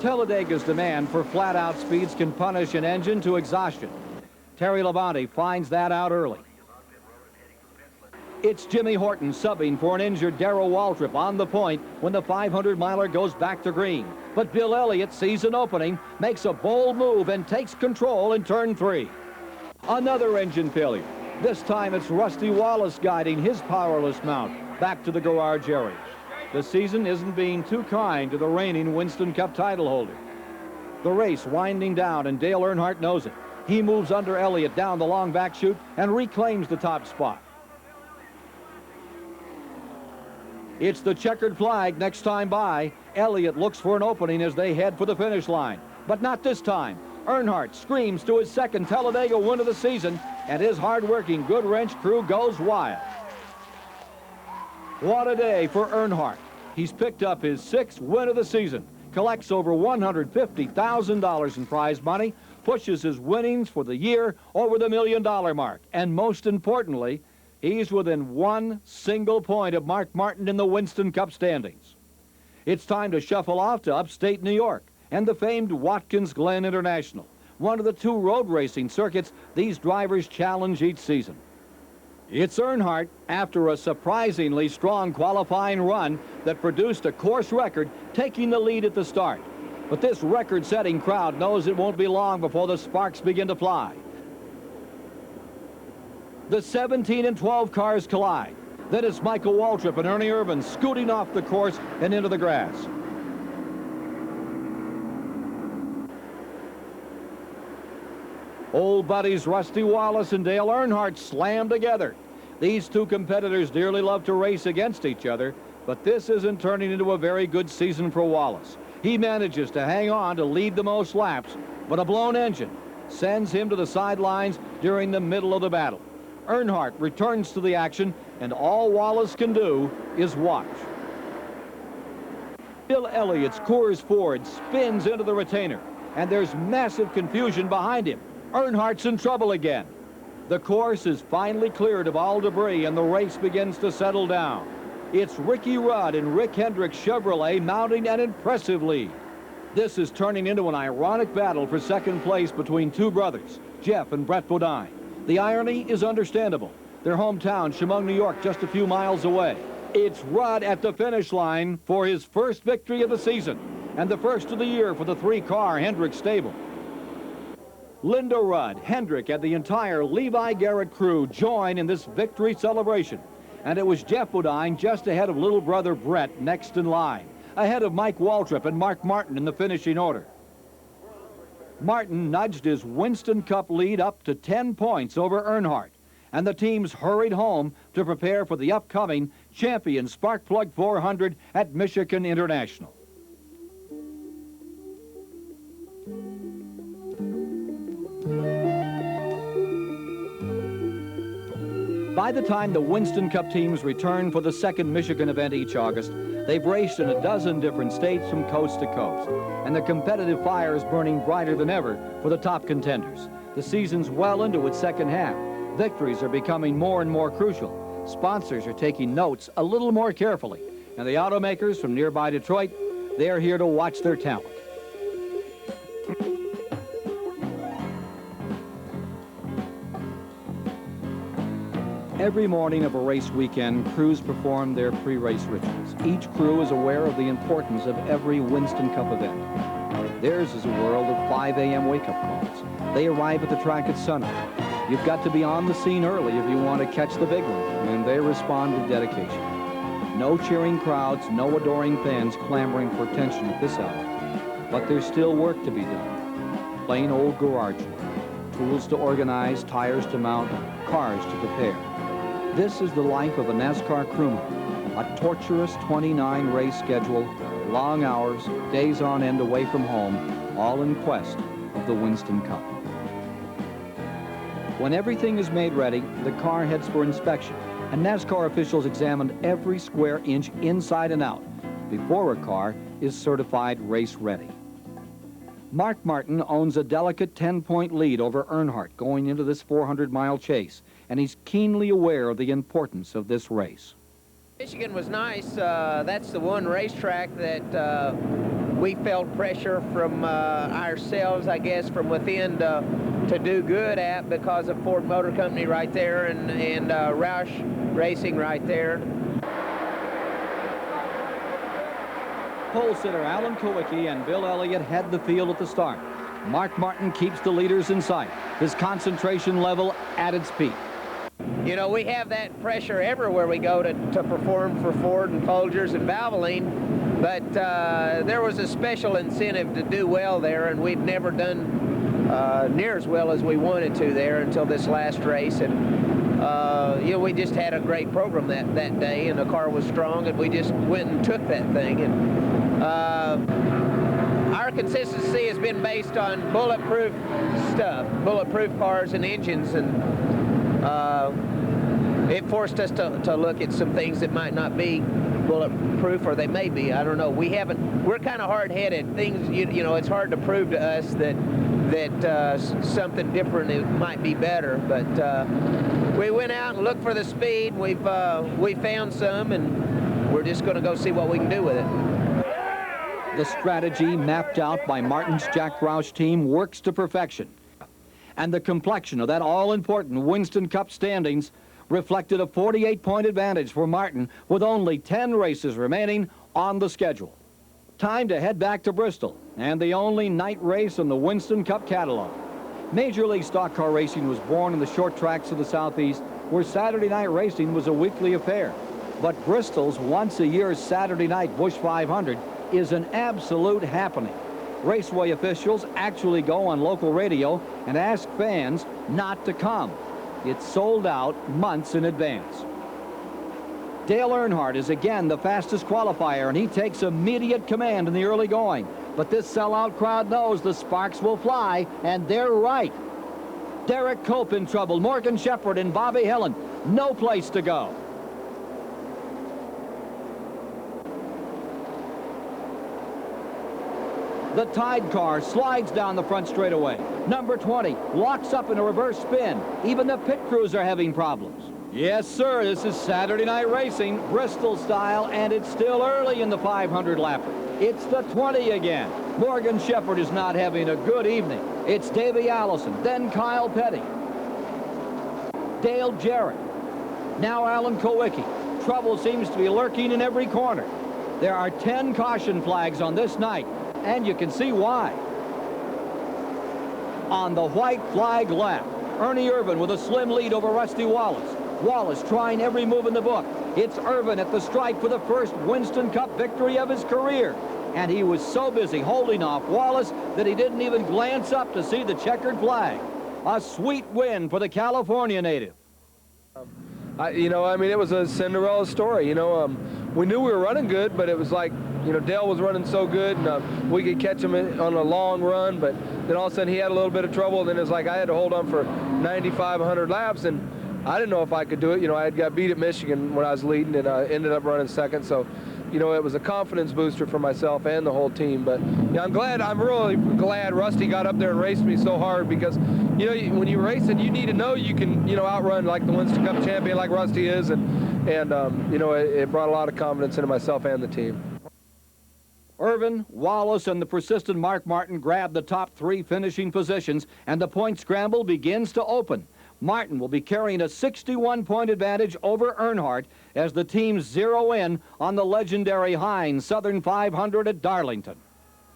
Talladega's demand for flat-out speeds can punish an engine to exhaustion. Terry Labonte finds that out early. It's Jimmy Horton subbing for an injured Darrell Waltrip on the point when the 500-miler goes back to green. But Bill Elliott sees an opening, makes a bold move, and takes control in turn 3. Another engine failure. This time it's Rusty Wallace guiding his powerless mount back to the garage area. The season isn't being too kind to the reigning Winston Cup title holder. The race winding down, and Dale Earnhardt knows it. He moves under Elliott down the long back chute and reclaims the top spot. It's the checkered flag next time by. Elliott looks for an opening as they head for the finish line. But not this time. Earnhardt screams to his second Talladega win of the season, and his hard-working Goodwrench crew goes wild. What a day for Earnhardt. He's picked up his 6th win of the season, collects over $150,000 in prize money, pushes his winnings for the year over the $1 million mark, and most importantly, he's within 1 single point of Mark Martin in the Winston Cup standings. It's time to shuffle off to upstate New York and the famed Watkins Glen International, one of the two road racing circuits these drivers challenge each season. It's Earnhardt, after a surprisingly strong qualifying run that produced a course record, taking the lead at the start. But this record-setting crowd knows it won't be long before the sparks begin to fly. The 17 and 12 cars collide. Then it's Michael Waltrip and Ernie Irvan scooting off the course and into the grass. Old buddies Rusty Wallace and Dale Earnhardt slam together. These two competitors dearly love to race against each other, but this isn't turning into a very good season for Wallace. He manages to hang on to lead the most laps, but a blown engine sends him to the sidelines during the middle of the battle. Earnhardt returns to the action, and all Wallace can do is watch. Bill Elliott's Coors Ford spins into the retainer, and there's massive confusion behind him. Earnhardt's in trouble again. The course is finally cleared of all debris, and the race begins to settle down. It's Ricky Rudd and Rick Hendrick's Chevrolet mounting an impressive lead. This is turning into an ironic battle for second place between two brothers, Jeff and Brett Bodine. The irony is understandable. Their hometown, Chemung, New York, just a few miles away. It's Rudd at the finish line for his first victory of the season, and the first of the year for the three-car Hendrick stable. Linda Rudd, Hendrick, and the entire Levi Garrett crew join in this victory celebration. And it was Jeff Bodine just ahead of little brother Brett next in line, ahead of Mike Waltrip and Mark Martin in the finishing order. Martin nudged his Winston Cup lead up to 10 points over Earnhardt, and the teams hurried home to prepare for the upcoming champion Sparkplug 400 at Michigan International. By the time the Winston Cup teams return for the second Michigan event each August, they've raced in a dozen different states from coast to coast, and the competitive fire is burning brighter than ever for the top contenders. The season's well into its second half. Victories are becoming more and more crucial. Sponsors are taking notes a little more carefully, and the automakers from nearby Detroit, they're here to watch their talent. Every morning of a race weekend, crews perform their pre-race rituals. Each crew is aware of the importance of every Winston Cup event. Theirs is a world of 5 a.m. wake-up calls. They arrive at the track at sunrise. You've got to be on the scene early if you want to catch the big one, and they respond with dedication. No cheering crowds, no adoring fans clamoring for attention at this hour. But there's still work to be done. Plain old garage work. Tools to organize, tires to mount, cars to prepare. This is the life of a NASCAR crewman. A torturous 29-race schedule, long hours, days on end away from home, all in quest of the Winston Cup. When everything is made ready, the car heads for inspection, and NASCAR officials examine every square inch inside and out before a car is certified race ready. Mark Martin owns a delicate 10-point lead over Earnhardt going into this 400-mile chase, and he's keenly aware of the importance of this race. Michigan was nice. That's the one racetrack that we felt pressure from ourselves, I guess, from within to do good at because of Ford Motor Company right there and Roush Racing right there. Pole sitter Alan Kowicki and Bill Elliott head the field at the start. Mark Martin keeps the leaders in sight, his concentration level at its peak. You know, we have that pressure everywhere we go to perform for Ford and Folgers and Valvoline, but there was a special incentive to do well there, and we'd never done near as well as we wanted to there until this last race. And you know, we just had a great program that day, and the car was strong, and we just went and took that thing. And our consistency has been based on bulletproof stuff, bulletproof cars and engines, and it forced us to look at some things that might not be bulletproof, or they may be. I don't know. We're kind of hard-headed. Things, you know, it's hard to prove to us that something different might be better. But we went out and looked for the speed. We found some, and we're just going to go see what we can do with it. The strategy mapped out by Martin's Jack Roush team works to perfection. And the complexion of that all-important Winston Cup standings reflected a 48-point advantage for Martin with only 10 races remaining on the schedule. Time to head back to Bristol and the only night race in the Winston Cup catalog. Major League Stock Car Racing was born in the short tracks of the Southeast, where Saturday night racing was a weekly affair. But Bristol's once-a-year Saturday night Busch 500 is an absolute happening. Raceway officials actually go on local radio and ask fans not to come. It's sold out months in advance. Dale Earnhardt is again the fastest qualifier, and he takes immediate command in the early going. But this sellout crowd knows the sparks will fly, and they're right. Derek Cope in trouble, Morgan Shepherd and Bobby Helen, no place to go. The Tide car slides down the front straightaway. Number 20 locks up in a reverse spin. Even the pit crews are having problems. Yes, sir, this is Saturday night racing, Bristol style, and it's still early in the 500 lapper. It's the 20 again. Morgan Shepherd is not having a good evening. It's Davey Allison, then Kyle Petty. Dale Jarrett. Now Alan Kowicki. Trouble seems to be lurking in every corner. There are 10 caution flags on this night, and you can see why. On the white flag lap, Ernie Irvin with a slim lead over Rusty Wallace. Wallace trying every move in the book. It's Irvin at the stripe for the first Winston Cup victory of his career. And he was so busy holding off Wallace that he didn't even glance up to see the checkered flag. A sweet win for the California native. It was a Cinderella story. We knew we were running good, but it was like, Dale was running so good, and we could catch him on a long run, but then all of a sudden he had a little bit of trouble, and then it was like I had to hold on for 95, 100 laps, and I didn't know if I could do it. I had got beat at Michigan when I was leading, and I ended up running second, so it was a confidence booster for myself and the whole team. But I'm really glad Rusty got up there and raced me so hard, because when you're racing, you need to know you can outrun like the Winston Cup champion like Rusty is, and it brought a lot of confidence into myself and the team. Irvin, Wallace, and the persistent Mark Martin grab the top 3 finishing positions, and the point scramble begins to open. Martin will be carrying a 61-point advantage over Earnhardt as the teams zero in on the legendary Heinz Southern 500 at Darlington.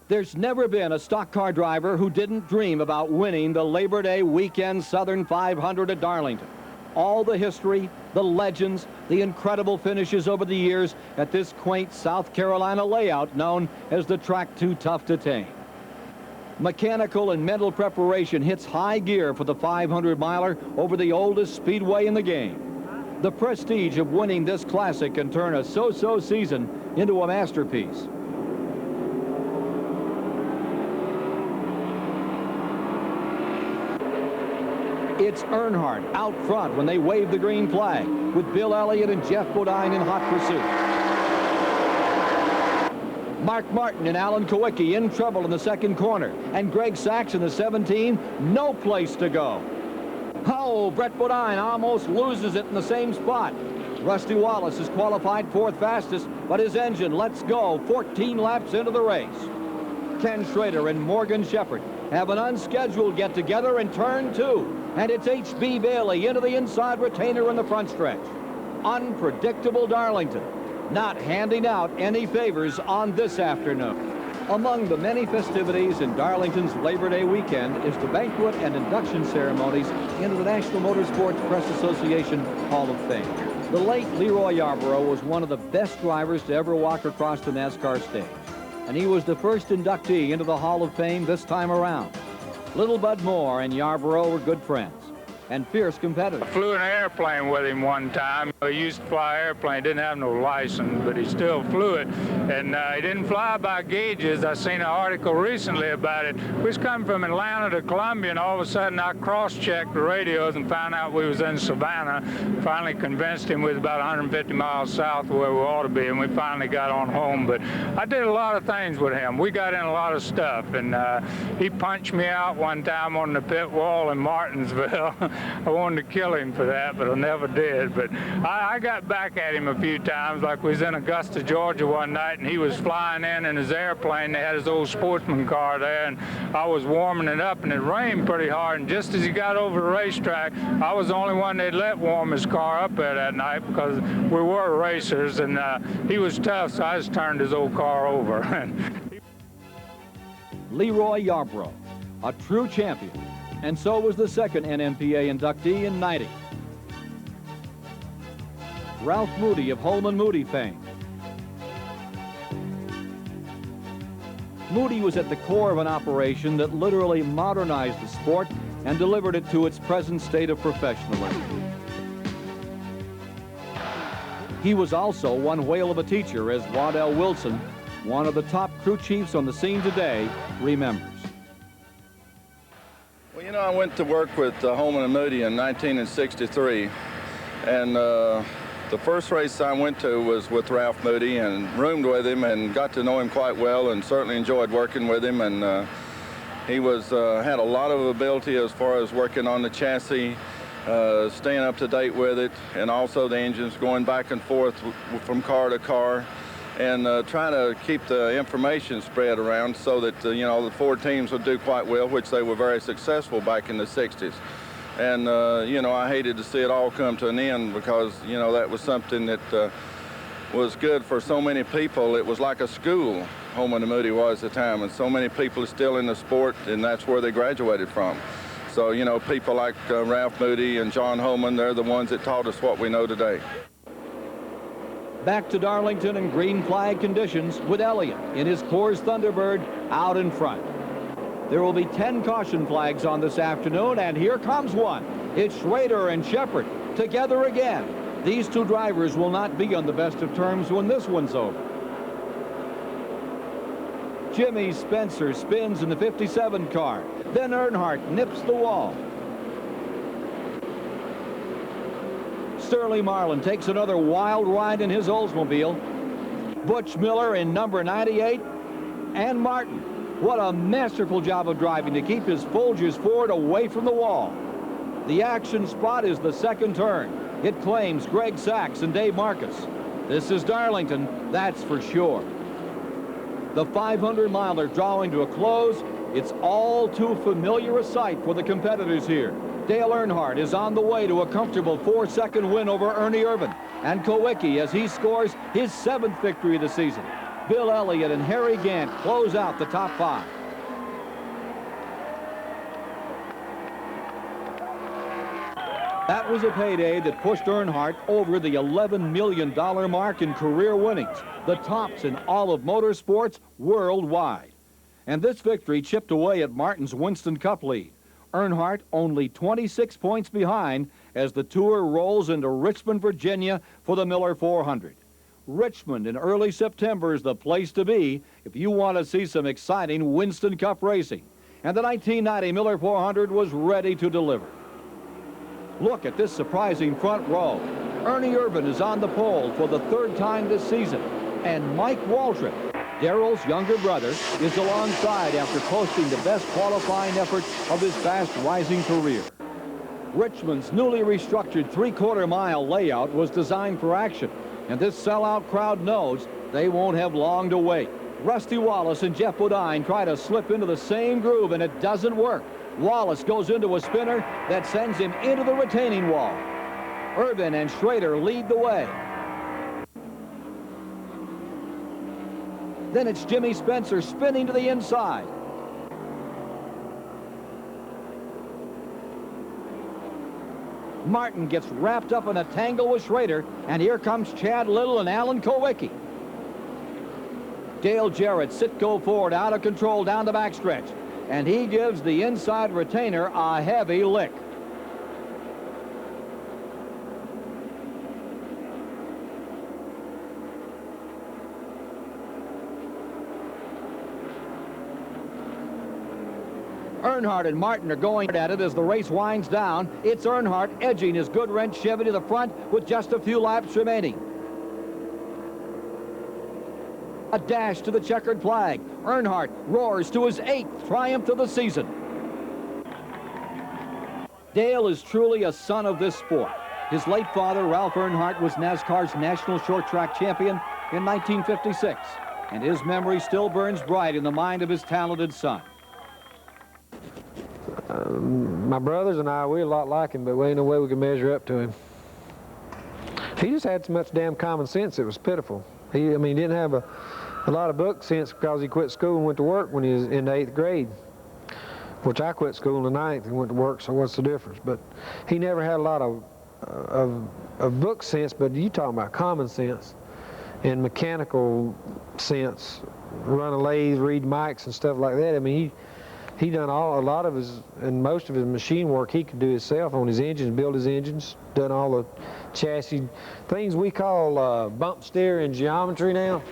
There's never been a stock car driver who didn't dream about winning the Labor Day weekend Southern 500 at Darlington. All the history, the legends, the incredible finishes over the years at this quaint South Carolina layout known as the track too tough to tame. Mechanical and mental preparation hits high gear for the 500-miler over the oldest speedway in the game. The prestige of winning this classic can turn a so-so season into a masterpiece. It's Earnhardt out front when they wave the green flag, with Bill Elliott and Jeff Bodine in hot pursuit. Mark Martin and Alan Kowicki in trouble in the second corner, and Greg Sachs in the 17, no place to go. Oh, Brett Bodine almost loses it in the same spot. Rusty Wallace is qualified 4th fastest, but his engine lets go 14 laps into the race. Ken Schrader and Morgan Shepherd have an unscheduled get-together in turn 2, and it's H.B. Bailey into the inside retainer in the front stretch. Unpredictable Darlington, not handing out any favors on this afternoon. Among the many festivities in Darlington's Labor Day weekend is the banquet and induction ceremonies into the National Motorsports Press Association Hall of Fame. The late Leroy Yarborough was one of the best drivers to ever walk across the NASCAR stage, and he was the first inductee into the Hall of Fame this time around. Little Bud Moore and Yarborough were good friends and fierce competitors. I flew an airplane with him one time. He used to fly airplane, didn't have no license, but he still flew it. And he didn't fly by gauges. I seen an article recently about it. We was coming from Atlanta to Columbia, and all of a sudden I cross-checked the radios and found out we was in Savannah. Finally convinced him we was about 150 miles south of where we ought to be, and we finally got on home. But I did a lot of things with him. We got in a lot of stuff, and he punched me out one time on the pit wall in Martinsville. I wanted to kill him for that, but I never did. But I got back at him a few times, like we was in Augusta, Georgia one night, and he was flying in his airplane. They had his old sportsman car there, and I was warming it up, and it rained pretty hard. And just as he got over the racetrack, I was the only one they'd let warm his car up there that night because we were racers, and he was tough, so I just turned his old car over. Leroy Yarbrough, a true champion, and so was the second NMPA inductee in '90. Ralph Moody of Holman Moody fame. Moody was at the core of an operation that literally modernized the sport and delivered it to its present state of professionalism. He was also one whale of a teacher, as Waddell Wilson, one of the top crew chiefs on the scene today, remembers. Well, you know, I went to work with Holman and Moody in 1963, and the first race I went to was with Ralph Moody, and roomed with him and got to know him quite well, and certainly enjoyed working with him. And he was had a lot of ability as far as working on the chassis, staying up to date with it, and also the engines, going back and forth from car to car, and trying to keep the information spread around so that you know, the Ford teams would do quite well, which they were very successful back in the 60s. And you know, I hated to see it all come to an end, because you know, that was something that was good for so many people. It was like a school, Holman and Moody was at the time, and so many people are still in the sport, and that's where they graduated from. So you know, people like Ralph Moody and John Holman, they're the ones that taught us what we know today. Back to Darlington in green flag conditions with Elliott in his Coors Thunderbird out in front. There will be 10 caution flags on this afternoon, and here comes one. It's Schrader and Shepard together again. These two drivers will not be on the best of terms when this one's over. Jimmy Spencer spins in the 57 car. Then Earnhardt nips the wall. Sterling Marlin takes another wild ride in his Oldsmobile. Butch Miller in number 98. And Martin. What a masterful job of driving to keep his Folgers Ford away from the wall. The action spot is the second turn. It claims Greg Sachs and Dave Marcus. This is Darlington, that's for sure. The 500-miler drawing to a close. It's all too familiar a sight for the competitors here. Dale Earnhardt is on the way to a comfortable 4-second win over Ernie Irvan, and Kowicki as he scores his 7th victory of the season. Bill Elliott and Harry Gant close out the top 5. That was a payday that pushed Earnhardt over the $11 million mark in career winnings, the tops in all of motorsports worldwide. And this victory chipped away at Martin's Winston Cup lead. Earnhardt only 26 points behind as the tour rolls into Richmond, Virginia for the Miller 400. Richmond in early September is the place to be if you want to see some exciting Winston Cup racing. And the 1990 Miller 400 was ready to deliver. Look at this surprising front row. Ernie Irvan is on the pole for the 3rd time this season. And Mike Waltrip, Darrell's younger brother, is alongside after posting the best qualifying effort of his fast-rising career. Richmond's newly restructured 3/4-mile layout was designed for action, and this sellout crowd knows they won't have long to wait. Rusty Wallace and Jeff Bodine try to slip into the same groove, and it doesn't work. Wallace goes into a spinner that sends him into the retaining wall. Irvan and Schrader lead the way. Then it's Jimmy Spencer spinning to the inside. Martin gets wrapped up in a tangle with Schrader, and here comes Chad Little and Alan Kowicki. Dale Jarrett, Sitco Ford, out of control down the backstretch, and he gives the inside retainer a heavy lick. Earnhardt and Martin are going at it as the race winds down. It's Earnhardt edging his good wrench Chevy to the front with just a few laps remaining. A dash to the checkered flag. Earnhardt roars to his 8th triumph of the season. Dale is truly a son of this sport. His late father, Ralph Earnhardt, was NASCAR's national short track champion in 1956, and his memory still burns bright in the mind of his talented son. My brothers and I, we're a lot like him, but we ain't no way we can measure up to him. He just had so much damn common sense, it was pitiful. I mean, he didn't have a lot of book sense because he quit school and went to work when he was in the 8th grade, which I quit school in the 9th and went to work, so what's the difference? But he never had a lot of book sense, but you talking about common sense and mechanical sense, run a lathe, read mics and stuff like that. I mean, he done a lot of his, and most of his machine work he could do himself on his engines, build his engines, done all the chassis, things we call bump steer in geometry now.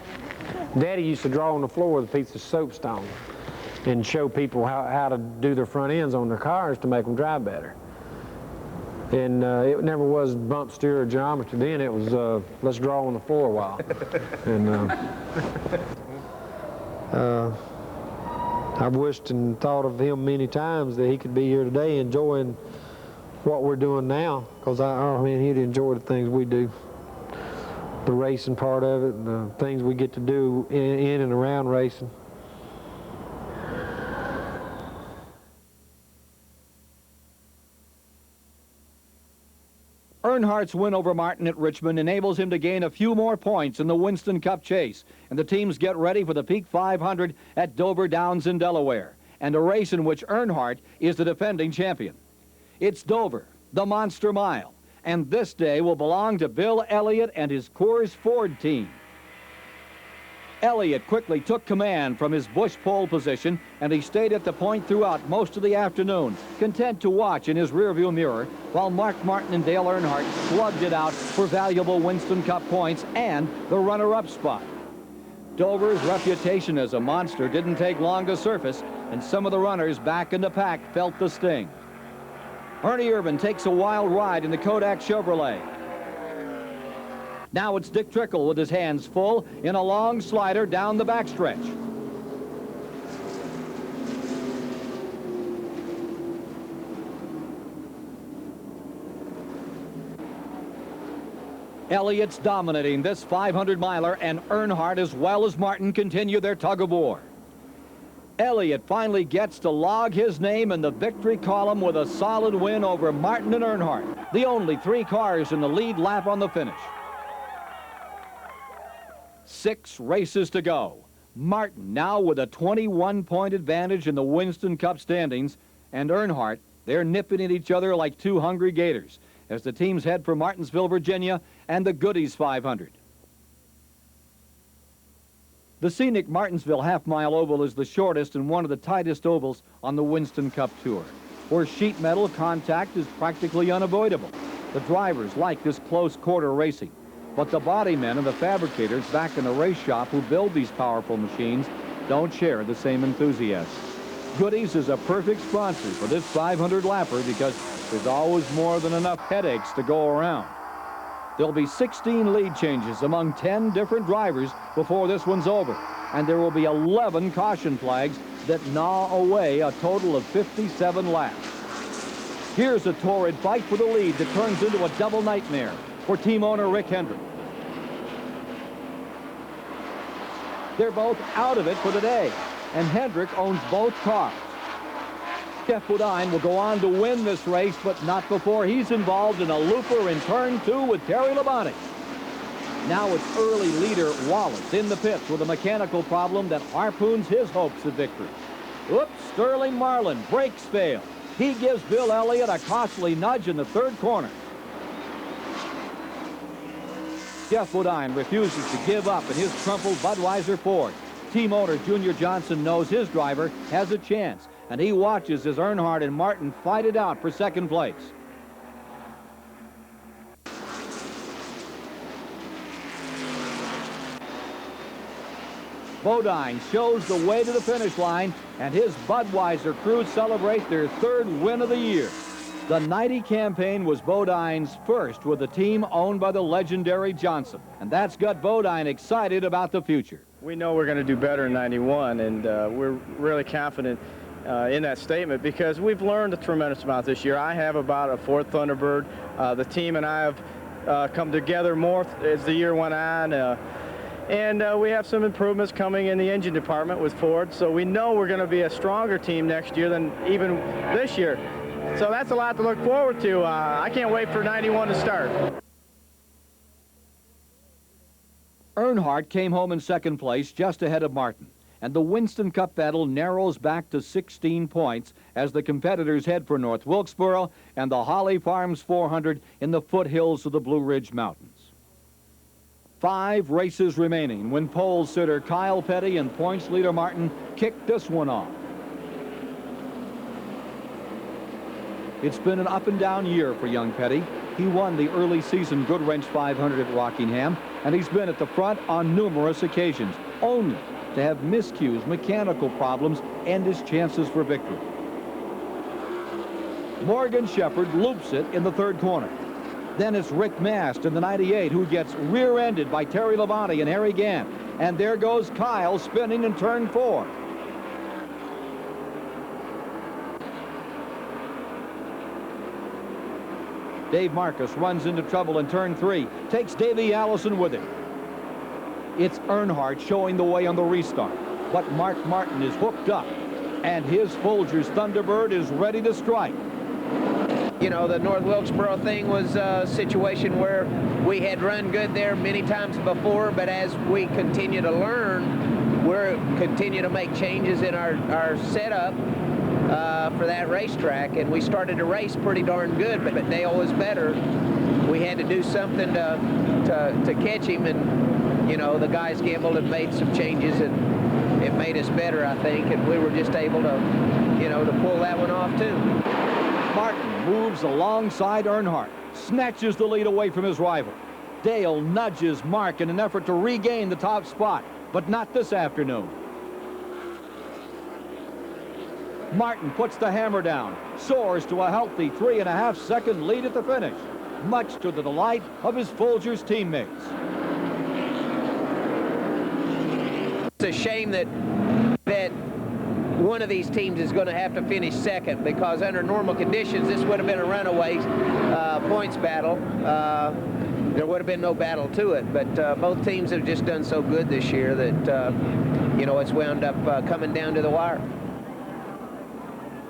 Daddy used to draw on the floor with a piece of soapstone and show people how to do their front ends on their cars to make them drive better. And it never was bump steer or geometry then, it was let's draw on the floor a while. And I've wished and thought of him many times that he could be here today enjoying what we're doing now, because I mean, he'd enjoy the things we do. The racing part of it, and the things we get to do in and around racing. Earnhardt's win over Martin at Richmond enables him to gain a few more points in the Winston Cup chase, and the teams get ready for the Peak 500 at Dover Downs in Delaware, and a race in which Earnhardt is the defending champion. It's Dover, the Monster Mile, and this day will belong to Bill Elliott and his Coors Ford team. Elliott quickly took command from his Busch pole position, and he stayed at the point throughout most of the afternoon, content to watch in his rearview mirror while Mark Martin and Dale Earnhardt slugged it out for valuable Winston Cup points and the runner-up spot. Dover's reputation as a monster didn't take long to surface, and some of the runners back in the pack felt the sting. Ernie Irvin takes a wild ride in the Kodak Chevrolet. Now it's Dick Trickle with his hands full in a long slider down the backstretch. Elliott's dominating this 500-miler, and Earnhardt as well as Martin continue their tug-of-war. Elliott finally gets to log his name in the victory column with a solid win over Martin and Earnhardt, the only 3 cars in the lead lap on the finish. 6 races to go. Martin now with a 21-point advantage in the Winston Cup standings, and Earnhardt, they're nipping at each other like 2 hungry gators as the teams head for Martinsville, Virginia, and the Goodies 500. The scenic Martinsville half-mile oval is the shortest and one of the tightest ovals on the Winston Cup Tour, where sheet metal contact is practically unavoidable. The drivers like this close quarter racing, but the body men and the fabricators back in the race shop who build these powerful machines don't share the same enthusiasm. Goodies is a perfect sponsor for this 500-lapper because there's always more than enough headaches to go around. There'll be 16 lead changes among 10 different drivers before this one's over, and there will be 11 caution flags that gnaw away a total of 57 laps. Here's a torrid fight for the lead that turns into a double nightmare for team owner Rick Hendrick. They're both out of it for the day, and Hendrick owns both cars. Jeff Bodine will go on to win this race, but not before he's involved in a looper in turn 2 with Terry Labonte. Now it's early leader Wallace in the pits with a mechanical problem that harpoons his hopes of victory. Oops, Sterling Marlin, brakes fail. He gives Bill Elliott a costly nudge in the 3rd corner. Jeff Bodine refuses to give up in his crumpled Budweiser Ford. Team owner Junior Johnson knows his driver has a chance, and he watches as Earnhardt and Martin fight it out for 2nd place. Bodine shows the way to the finish line, and his Budweiser crew celebrate their 3rd win of the year. The 90 campaign was Bodine's first with a team owned by the legendary Johnson, and that's got Bodine excited about the future. We know we're going to do better in 91, and we're really confident in that statement because we've learned a tremendous amount this year. I have about a fourth Thunderbird. The team and I have come together more as the year went on. And we have some improvements coming in the engine department with Ford, so we know we're going to be a stronger team next year than even this year. So that's a lot to look forward to. I can't wait for 91 to start. Earnhardt came home in second place, just ahead of Martin, and the Winston Cup battle narrows back to 16 points as the competitors head for North Wilkesboro and the Holly Farms 400 in the foothills of the Blue Ridge Mountains. 5 races remaining when pole sitter Kyle Petty and points leader Martin kicked this one off. It's been an up-and-down year for young Petty. He won the early season Goodwrench 500 at Rockingham, and he's been at the front on numerous occasions, only to have miscues, mechanical problems, end his chances for victory. Morgan Shepherd loops it in the third corner. Then it's Rick Mast in the 98 who gets rear-ended by Terry Labonte and Harry Gant. And there goes Kyle spinning in turn 4. Dave Marcus runs into trouble in turn 3, takes Davey Allison with him. It's Earnhardt showing the way on the restart, but Mark Martin is hooked up, and his Folgers Thunderbird is ready to strike. You know, the North Wilkesboro thing was a situation where we had run good there many times before, but as we continue to learn, we're continue to make changes in our setup for that racetrack, and we started to race pretty darn good, but Dale was better. We had to do something to catch him, and you know, the guys gambled and made some changes, and it made us better, I think, and we were just able to, you know, to pull that one off too. Martin moves alongside Earnhardt, snatches the lead away from his rival. Dale nudges Mark in an effort to regain the top spot, but not this afternoon. Martin puts the hammer down, soars to a healthy 3.5-second lead at the finish, much to the delight of his Folgers teammates. It's a shame that one of these teams is going to have to finish second, because under normal conditions this would have been a runaway points battle. There would have been no battle to it, but both teams have just done so good this year that you know, it's wound up coming down to the wire.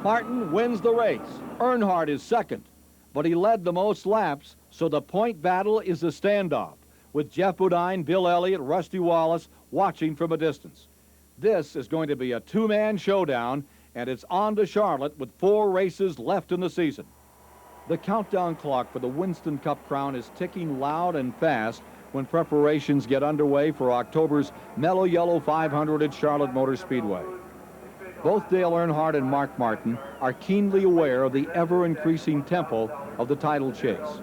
Martin wins the race. Earnhardt is second, but he led the most laps, so the point battle is a standoff, with Jeff Bodine, Bill Elliott, Rusty Wallace watching from a distance. This is going to be a 2-man showdown, and it's on to Charlotte with 4 races left in the season. The countdown clock for the Winston Cup crown is ticking loud and fast when preparations get underway for October's Mellow Yellow 500 at Charlotte Motor Speedway. Both Dale Earnhardt and Mark Martin are keenly aware of the ever-increasing tempo of the title chase.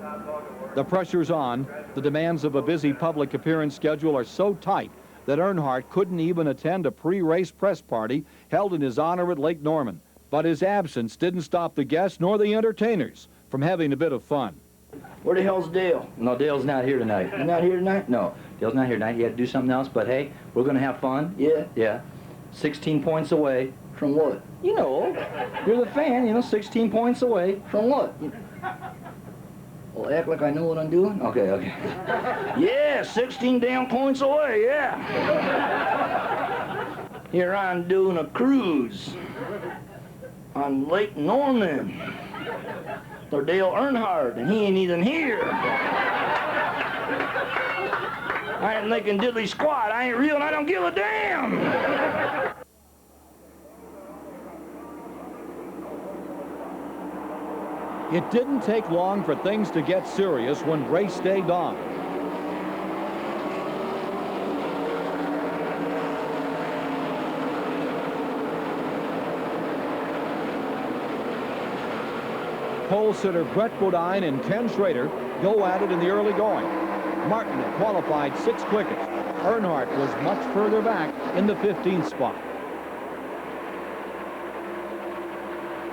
The pressure's on. The demands of a busy public appearance schedule are so tight that Earnhardt couldn't even attend a pre-race press party held in his honor at Lake Norman. But his absence didn't stop the guests nor the entertainers from having a bit of fun. Where the hell's Dale? No, Dale's not here tonight. He's not here tonight? No, Dale's not here tonight. He had to do something else, but hey, we're going to have fun. Yeah? Yeah. 16 points away. From what? You know, you're the fan, you know, 16 points away. From what? Well, act like I know what I'm doing? Okay. Yeah, 16 damn points away, yeah. Here I'm doing a cruise on Lake Norman. They're Dale Earnhardt, and he ain't even here. I ain't making diddly squat. I ain't real, and I don't give a damn. It didn't take long for things to get serious when race day dawned. Pole sitter Brett Bodine and Ken Schrader go at it in the early going. Martin had qualified 6 quickest. Earnhardt was much further back in the 15th spot.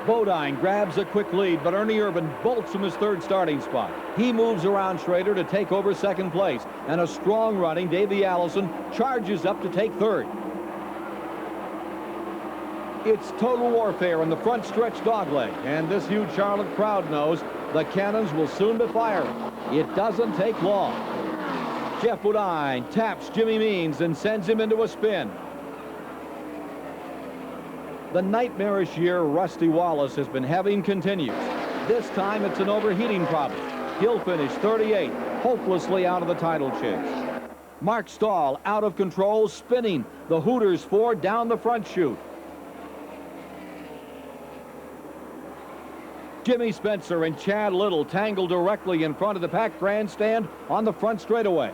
Bodine grabs a quick lead, but Ernie Irvin bolts from his 3rd starting spot. He moves around Schrader to take over 2nd place, and a strong running Davey Allison charges up to take 3rd. It's total warfare in the front stretch dogleg, and this huge Charlotte crowd knows the cannons will soon be firing. It doesn't take long. Jeff Woodine taps Jimmy Means and sends him into a spin. The nightmarish year Rusty Wallace has been having continues. This time it's an overheating problem. He'll finish 38, hopelessly out of the title chase. Mark Stahl out of control, spinning the Hooters Ford down the front chute. Jimmy Spencer and Chad Little tangle directly in front of the packed grandstand on the front straightaway.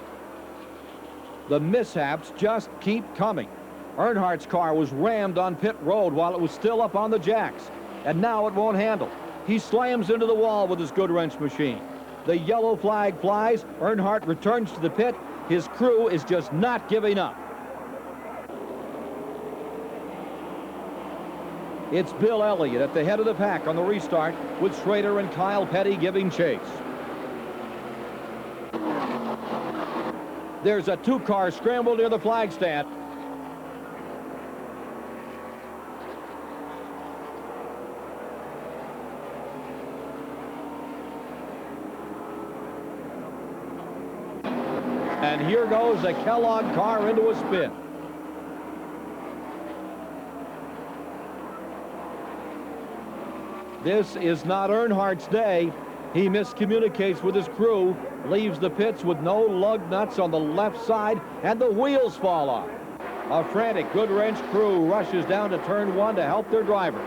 The mishaps just keep coming. Earnhardt's car was rammed on pit road while it was still up on the jacks, and now it won't handle. He slams into the wall with his good wrench machine. The yellow flag flies. Earnhardt returns to the pit. His crew is just not giving up. It's Bill Elliott at the head of the pack on the restart, with Schrader and Kyle Petty giving chase. There's a two-car scramble near the flag stand. And here goes the Kellogg car into a spin. This is not Earnhardt's day. He miscommunicates with his crew, leaves the pits with no lug nuts on the left side, and the wheels fall off. A frantic good wrench crew rushes down to turn one to help their driver.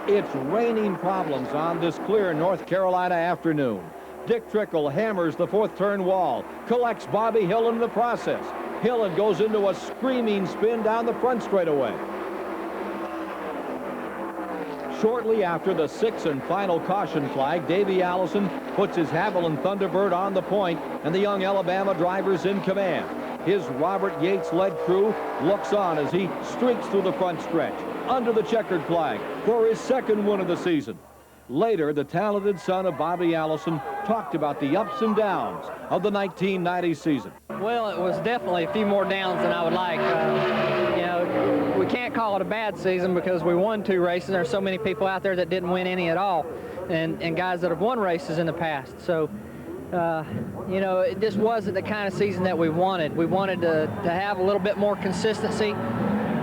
It's raining problems on this clear North Carolina afternoon. Dick Trickle hammers the fourth turn wall, collects Bobby Hillen in the process. Hillen goes into a screaming spin down the front straightaway. Shortly after the sixth and final caution flag, Davey Allison puts his Haviland Thunderbird on the point, and the young Alabama driver's in command. His Robert Yates-led crew looks on as he streaks through the front stretch, under the checkered flag, for his second win of the season. Later, the talented son of Bobby Allison talked about the ups and downs of the 1990 season. Well, it was definitely a few more downs than I would like. You know, we can't call it a bad season because we won 2 races. There's so many people out there that didn't win any at all, and guys that have won races in the past. So, you know, it just wasn't the kind of season that we wanted. We wanted to have a little bit more consistency.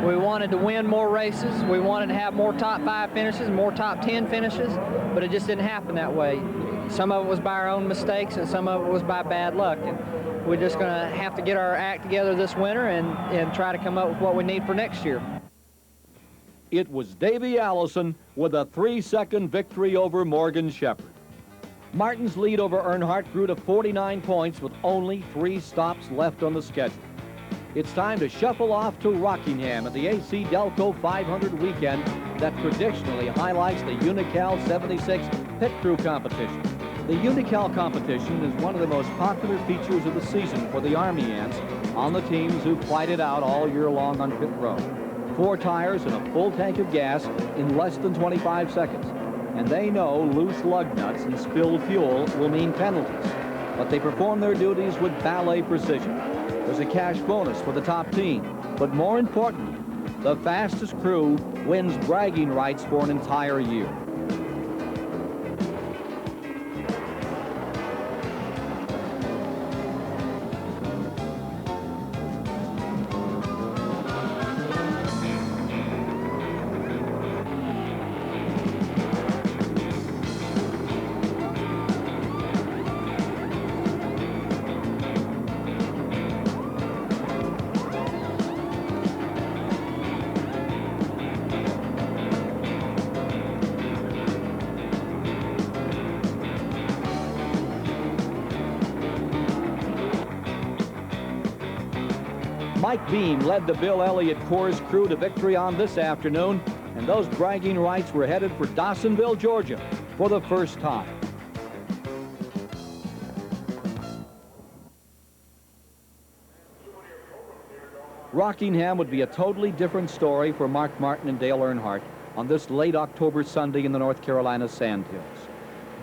We wanted to win more races. We wanted to have more top 5 finishes, more top 10 finishes, but it just didn't happen that way. Some of it was by our own mistakes, and some of it was by bad luck. And we're just going to have to get our act together this winter and try to come up with what we need for next year. It was Davey Allison with a 3-second victory over Morgan Shepherd. Martin's lead over Earnhardt grew to 49 points with only 3 stops left on the schedule. It's time to shuffle off to Rockingham at the AC Delco 500 weekend that traditionally highlights the Unocal 76 pit crew competition. The Unocal competition is one of the most popular features of the season for the Army Ants on the teams who fight it out all year long on pit road. 4 tires and a full tank of gas in less than 25 seconds. And they know loose lug nuts and spilled fuel will mean penalties. But they perform their duties with ballet precision. There's a cash bonus for the top team. But more importantly, the fastest crew wins bragging rights for an entire year. Mike Beam led the Bill Elliott Coors crew to victory on this afternoon, and those bragging rights were headed for Dawsonville, Georgia, for the first time. Rockingham would be a totally different story for Mark Martin and Dale Earnhardt on this late October Sunday in the North Carolina Sandhills.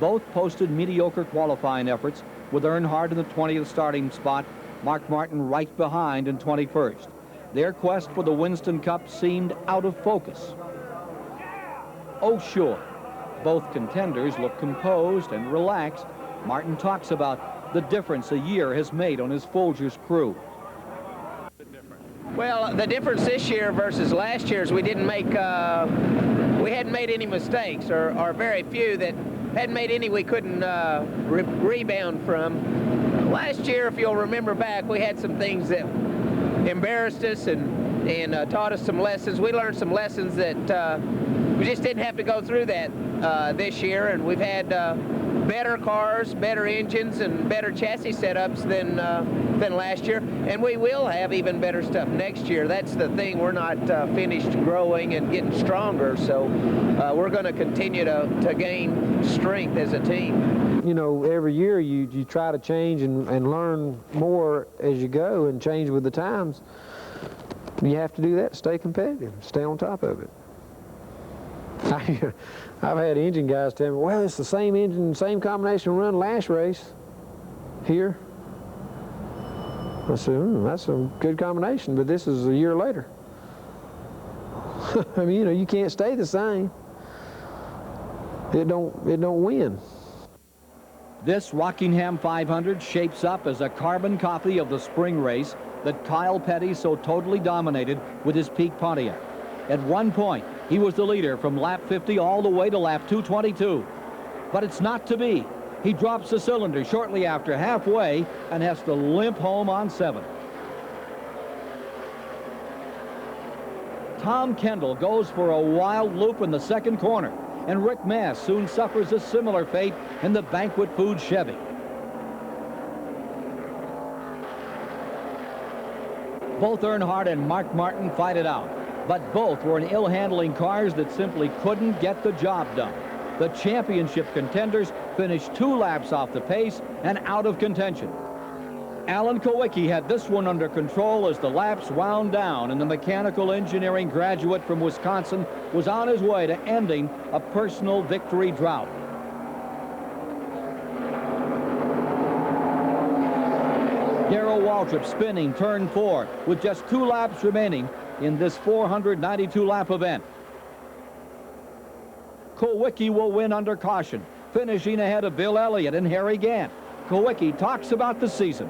Both posted mediocre qualifying efforts, with Earnhardt in the 20th starting spot, Mark Martin right behind in 21st. their quest for the Winston Cup seemed out of focus. Oh, sure, both contenders look composed and relaxed. Martin talks about the difference a year has made on his Folgers crew. Well, the difference this year versus last year is we hadn't made any mistakes, or very few that hadn't made any we couldn't rebound from. Last year, if you'll remember back, we had some things that embarrassed us and taught us some lessons. We learned some lessons that we just didn't have to go through that this year, and we've had better cars, better engines, and better chassis setups than last year, and we will have even better stuff next year. That's the thing. We're not finished growing and getting stronger, so we're going to continue to gain strength as a team. You know, every year you try to change and learn more as you go and change with the times. You have to do that, stay competitive, stay on top of it. I've had engine guys tell me, well, it's the same engine, same combination run last race here. I said, that's a good combination, but this is a year later. I mean, you know, you can't stay the same. It don't win. This Rockingham 500 shapes up as a carbon copy of the spring race that Kyle Petty so totally dominated with his Peak Pontiac. At one point, he was the leader from lap 50 all the way to lap 222. But it's not to be. He drops the cylinder shortly after halfway and has to limp home on 7. Tom Kendall goes for a wild loop in the second corner, and Rick Mass soon suffers a similar fate in the Banquet Food Chevy. Both Earnhardt and Mark Martin fight it out, but both were in ill-handling cars that simply couldn't get the job done. The championship contenders finished 2 laps off the pace and out of contention. Alan Kowicki had this one under control as the laps wound down, and the mechanical engineering graduate from Wisconsin was on his way to ending a personal victory drought. Darrell Waltrip spinning turn 4 with just 2 laps remaining in this 492-lap event. Kowicki will win under caution, finishing ahead of Bill Elliott and Harry Gant. Kowicki talks about the season.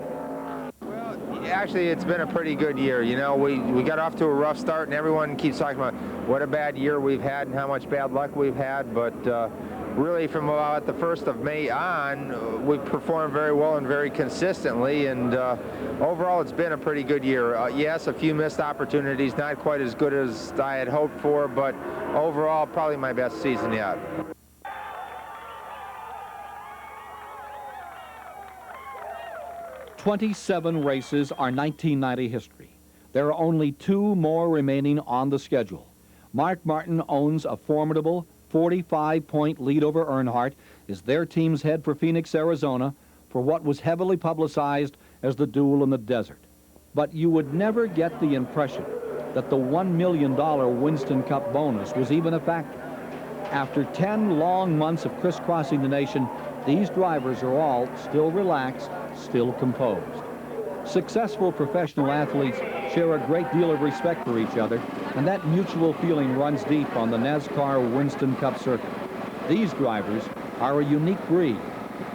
Well, actually, it's been a pretty good year. You know, we got off to a rough start, and everyone keeps talking about what a bad year we've had and how much bad luck we've had, but really from about the 1st of May on, we've performed very well and very consistently, and overall it's been a pretty good year. Yes, a few missed opportunities, not quite as good as I had hoped for, but overall probably my best season yet. "27 races are 1990 history. There are only 2 more remaining on the schedule. Mark Martin owns a formidable 45-point lead over Earnhardt, is their team's head for Phoenix, Arizona, for what was heavily publicized as the duel in the desert. But you would never get the impression that the $1 million Winston Cup bonus was even a factor. After 10 long months of crisscrossing the nation, these drivers are all still relaxed, still composed. Successful professional athletes share a great deal of respect for each other, and that mutual feeling runs deep on the NASCAR Winston Cup circuit. These drivers are a unique breed.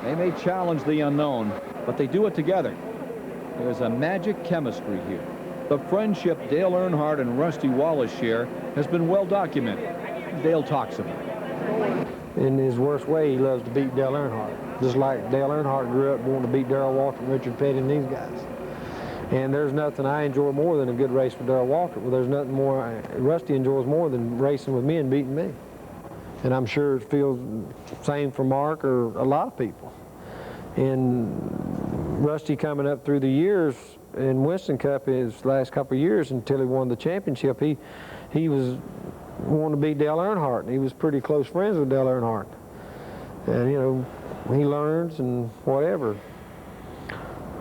They may challenge the unknown, but they do it together. There's a magic chemistry here. The friendship Dale Earnhardt and Rusty Wallace share has been well documented. Dale talks about it. In his worst way, he loves to beat Dale Earnhardt, just like Dale Earnhardt grew up wanting to beat Darrell Waltrip, Richard Petty, and these guys. And there's nothing I enjoy more than a good race with Darrell Waltrip. Well, there's nothing more Rusty enjoys more than racing with me and beating me. And I'm sure it feels the same for Mark or a lot of people. And Rusty coming up through the years in Winston Cup his last couple of years until he won the championship, he was wanting to beat Dale Earnhardt, and he was pretty close friends with Dale Earnhardt. And, you know, he learns and whatever.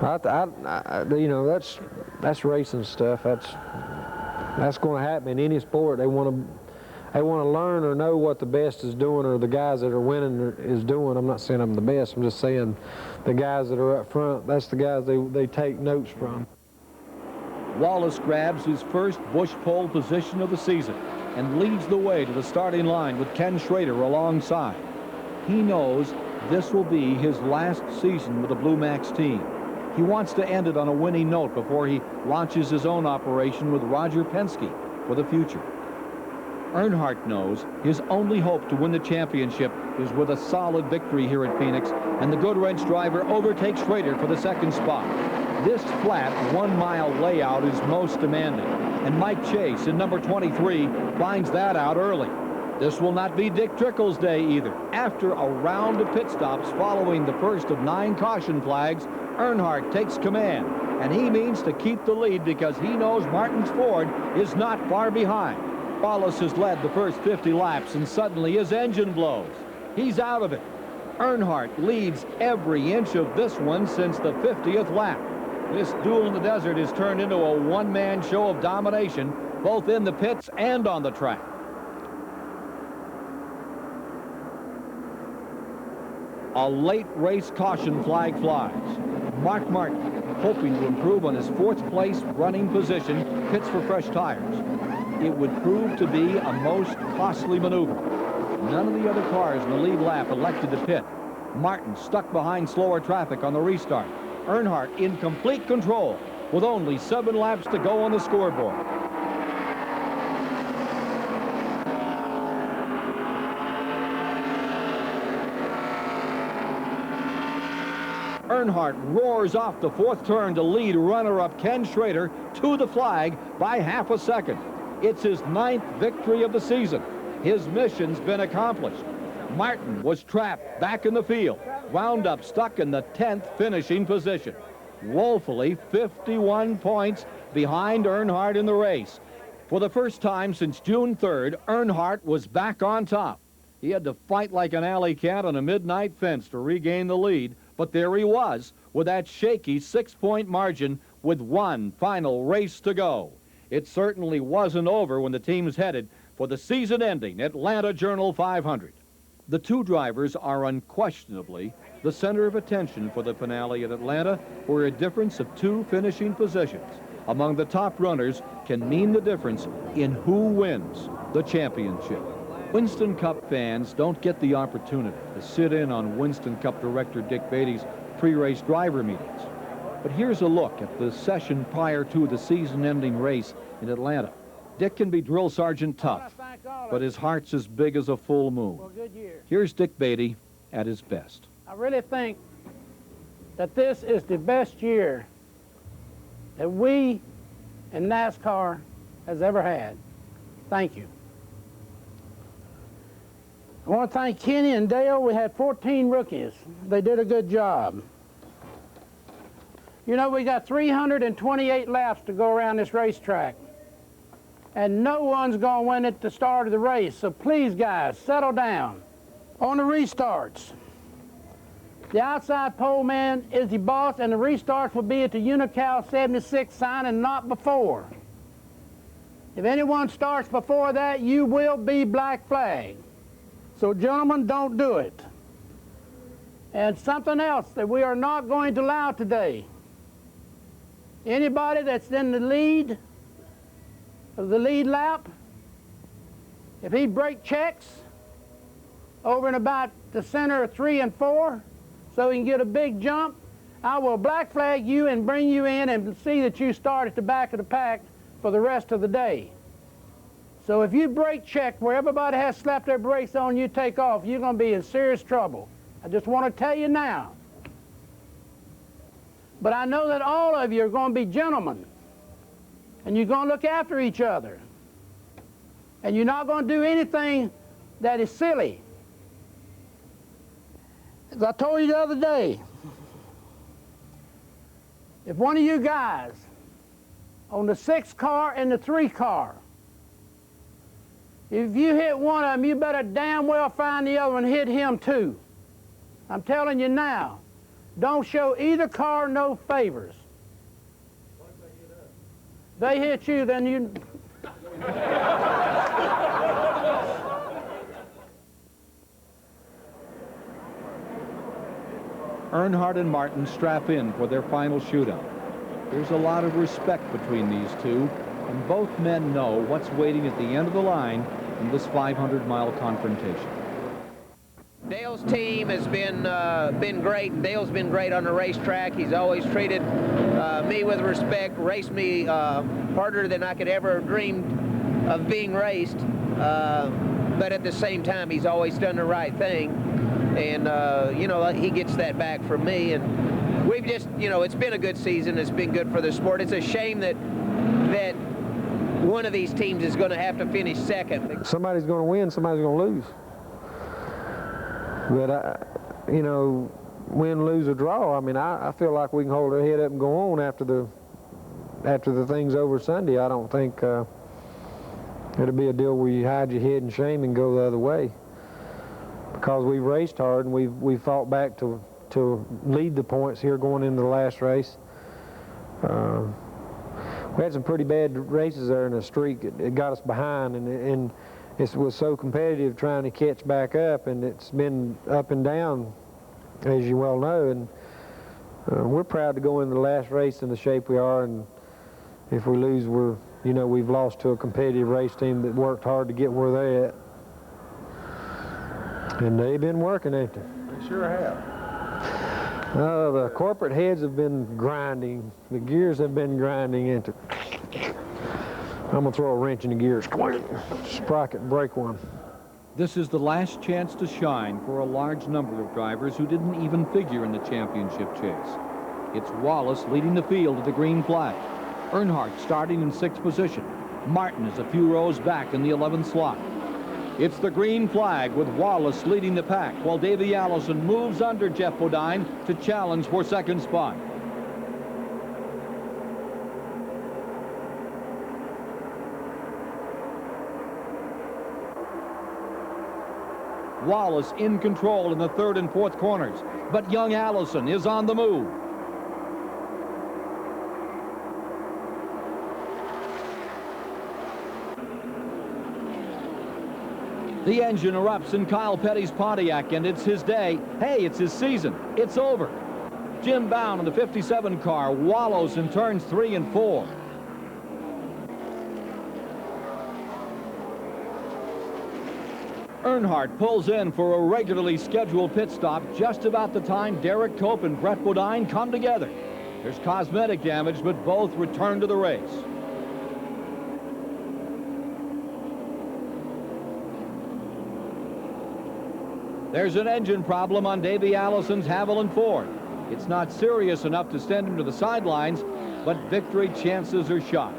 You know, that's racing stuff. That's going to happen in any sport. They want to learn or know what the best is doing, or the guys that are winning is doing. I'm not saying I'm the best. I'm just saying the guys that are up front, that's the guys they take notes from. Wallace grabs his first Busch pole position of the season and leads the way to the starting line with Ken Schrader alongside. He knows this will be his last season with the Blue Max team. He wants to end it on a winning note before he launches his own operation with Roger Penske for the future. Earnhardt knows his only hope to win the championship is with a solid victory here at Phoenix, and the Goodwrench driver overtakes Schrader for the second spot. This flat 1 mile layout is most demanding, and Mike Chase in number 23 finds that out early. This will not be Dick Trickle's day either. After a round of pit stops following the first of 9 caution flags, Earnhardt takes command, and he means to keep the lead because he knows Martin's Ford is not far behind. Wallace has led the first 50 laps, and suddenly his engine blows. He's out of it. Earnhardt leads every inch of this one since the 50th lap. This duel in the desert has turned into a one-man show of domination, both in the pits and on the track. A late race caution flag flies. Mark Martin, hoping to improve on his 4th place running position, pits for fresh tires. It would prove to be a most costly maneuver. None of the other cars in the lead lap elected to pit. Martin stuck behind slower traffic on the restart. Earnhardt in complete control with only 7 laps to go on the scoreboard. Earnhardt roars off the 4th turn to lead runner-up Ken Schrader to the flag by half a second. It's his 9th victory of the season. His mission's been accomplished. Martin was trapped back in the field, wound up stuck in the 10th finishing position. Woefully 51 points behind Earnhardt in the race. For the first time since June 3rd, Earnhardt was back on top. He had to fight like an alley cat on a midnight fence to regain the lead, but there he was with that shaky 6-point margin with one final race to go. It certainly wasn't over when the team's headed for the season-ending Atlanta Journal 500. The 2 drivers are unquestionably the center of attention for the finale at Atlanta, where a difference of 2 finishing positions among the top runners can mean the difference in who wins the championship. Winston Cup fans don't get the opportunity to sit in on Winston Cup director Dick Beatty's pre-race driver meetings. But here's a look at the session prior to the season-ending race in Atlanta. Dick can be drill sergeant tough, but his heart's as big as a full moon. Here's Dick Beatty at his best. I really think that this is the best year that we in NASCAR has ever had. Thank you. I want to thank Kenny and Dale. We had 14 rookies. They did a good job. You know, we got 328 laps to go around this racetrack, and no one's going to win at the start of the race. So please, guys, settle down. On the restarts, the outside pole man is the boss, and the restarts will be at the Unical 76 sign and not before. If anyone starts before that, you will be black flag. So, gentlemen, don't do it. And something else that we are not going to allow today. Anybody that's in the lead of the lead lap, if he brake checks over and about the center of 3 and 4 so he can get a big jump, I will black flag you and bring you in and see that you start at the back of the pack for the rest of the day. So if you brake check where everybody has slapped their brakes on, you take off, you're going to be in serious trouble. I just want to tell you now. But I know that all of you are going to be gentlemen, and you're going to look after each other, and you're not going to do anything that is silly. As I told you the other day, if one of you guys on the 6 car and the 3 car, if you hit one of them, you better damn well find the other one and hit him too. I'm telling you now, don't show either car no favors. They hit you, then you... Earnhardt and Martin strap in for their final shootout. There's a lot of respect between these two, and both men know what's waiting at the end of the line in this 500-mile confrontation. Dale's team has been great. Dale's been great on the racetrack. He's always treated me with respect, raced me harder than I could ever have dreamed of being raced. But at the same time, he's always done the right thing. And, you know, he gets that back from me. And we've just, you know, it's been a good season. It's been good for the sport. It's a shame that one of these teams is going to have to finish second. Somebody's going to win, somebody's going to lose. But, you know, win, lose, or draw, I mean, I feel like we can hold our head up and go on after the thing's over Sunday. I don't think it'll be a deal where you hide your head in shame and go the other way. Because we've raced hard and we've fought back to lead the points here going into the last race. We had some pretty bad races there in the streak. It got us behind, and it was so competitive trying to catch back up, and it's been up and down, as you well know. And we're proud to go in the last race in the shape we are, and if we lose, we've lost to a competitive race team that worked hard to get where they're at. And they've been working, ain't they? They sure have. The corporate heads have been grinding. The gears have been grinding into. I'm going to throw a wrench in the gears. Sprocket, break one. This is the last chance to shine for a large number of drivers who didn't even figure in the championship chase. It's Wallace leading the field at the green flag. Earnhardt starting in 6th position. Martin is a few rows back in the 11th slot. It's the green flag with Wallace leading the pack while Davey Allison moves under Jeff Bodine to challenge for 2nd spot. Wallace in control in the 3rd and 4th corners, but young Allison is on the move. The engine erupts in Kyle Petty's Pontiac, and it's his day. Hey, it's his season. It's over. Jim Bound in the 57 car wallows in turns 3 and 4. Earnhardt pulls in for a regularly scheduled pit stop just about the time Derek Cope and Brett Bodine come together. There's cosmetic damage, but both return to the race. There's an engine problem on Davey Allison's Haviland Ford. It's not serious enough to send him to the sidelines, but victory chances are shot.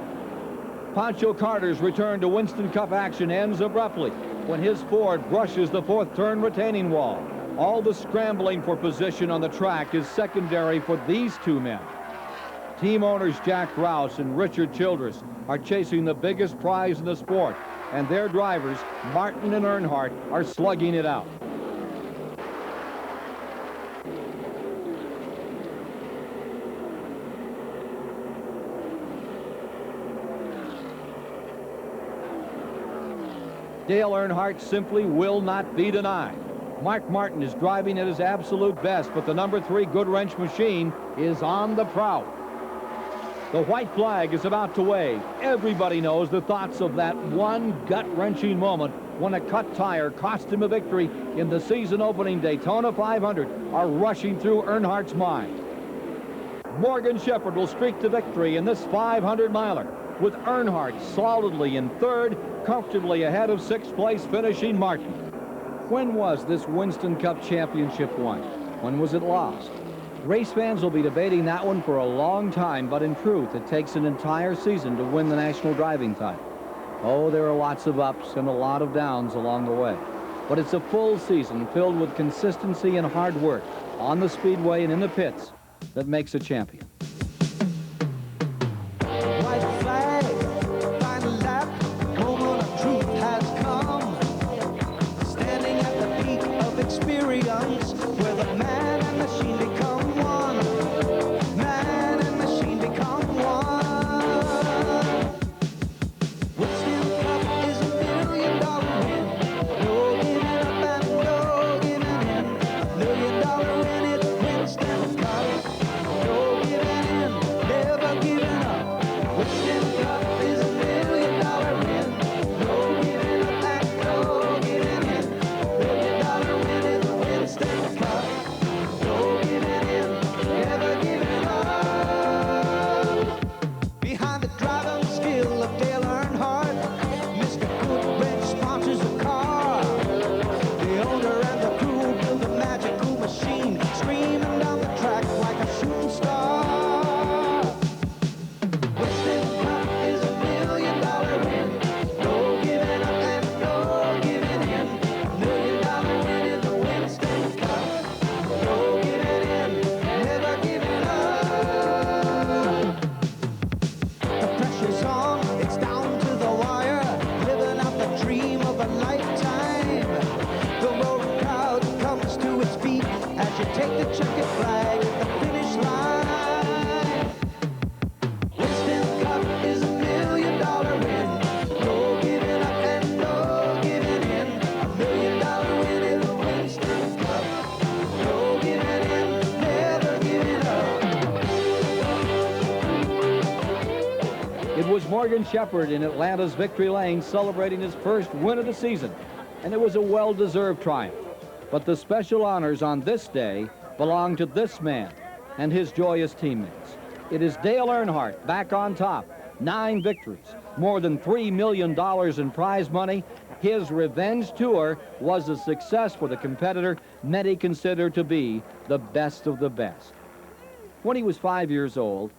Pancho Carter's return to Winston Cup action ends abruptly when his Ford brushes the 4th turn retaining wall. All the scrambling for position on the track is secondary for these two men. Team owners Jack Rouse and Richard Childress are chasing the biggest prize in the sport, and their drivers, Martin and Earnhardt, are slugging it out. Dale Earnhardt simply will not be denied. Mark Martin is driving at his absolute best, but the number 3 Goodwrench machine is on the prowl. The white flag is about to wave. Everybody knows the thoughts of that one gut-wrenching moment when a cut tire cost him a victory in the season-opening Daytona 500 are rushing through Earnhardt's mind. Morgan Shepherd will streak to victory in this 500-miler, with Earnhardt solidly in 3rd, comfortably ahead of 6th place finishing Martin. When was this Winston Cup championship won? When was it lost? Race fans will be debating that one for a long time, but in truth, it takes an entire season to win the national driving title. Oh, there are lots of ups and a lot of downs along the way. But it's a full season filled with consistency and hard work on the speedway and in the pits that makes a champion. Where the man and machine become one. Man and machine become one. Winston Cup is $1 million win. No giving up and no giving in. $1 million win it, Winston Cup. No giving It was Morgan Shepherd in Atlanta's victory lane celebrating his first win of the season, and it was a well-deserved triumph. But the special honors on this day belong to this man and his joyous teammates. It is Dale Earnhardt back on top, 9 victories, more than $3 million in prize money. His revenge tour was a success for the competitor many consider to be the best of the best. When he was 5 years old,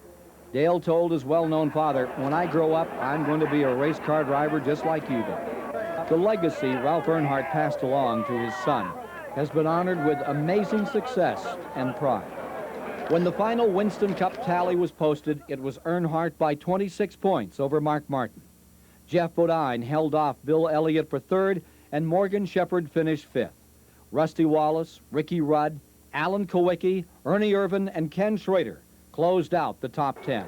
Dale told his well-known father, "When I grow up, I'm going to be a race car driver just like you did." The legacy Ralph Earnhardt passed along to his son has been honored with amazing success and pride. When the final Winston Cup tally was posted, it was Earnhardt by 26 points over Mark Martin. Jeff Bodine held off Bill Elliott for 3rd, and Morgan Shepherd finished 5th. Rusty Wallace, Ricky Rudd, Alan Kowicki, Ernie Irvin, and Ken Schrader closed out the top 10.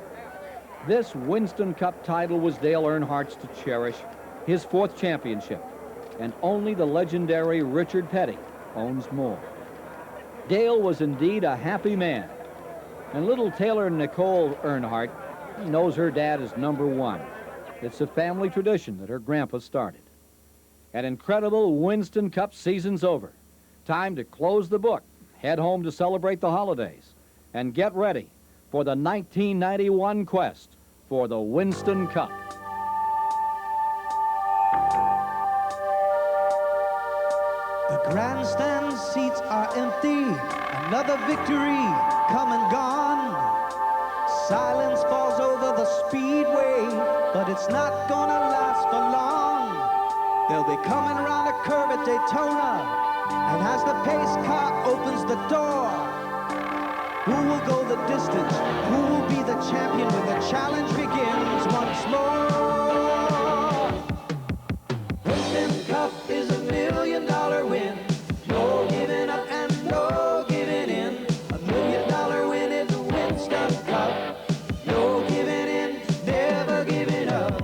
This Winston Cup title was Dale Earnhardt's to cherish, his 4th championship, and only the legendary Richard Petty owns more. Dale was indeed a happy man. And little Taylor Nicole Earnhardt knows her dad is #1. It's a family tradition that her grandpa started. An incredible Winston Cup season's over. Time to close the book, head home to celebrate the holidays, and get ready for the 1991 quest for the Winston Cup. The grandstand seats are empty, another victory come and gone. Silence falls over the speedway, but it's not gonna last for long. They'll be coming around a curve at Daytona, and as the pace car opens the door, who will go the distance? Who will be the champion when the challenge begins once more? Winston Cup is $1 million win. No giving up and no giving in. $1 million win is the Winston Cup. No giving in, never giving up.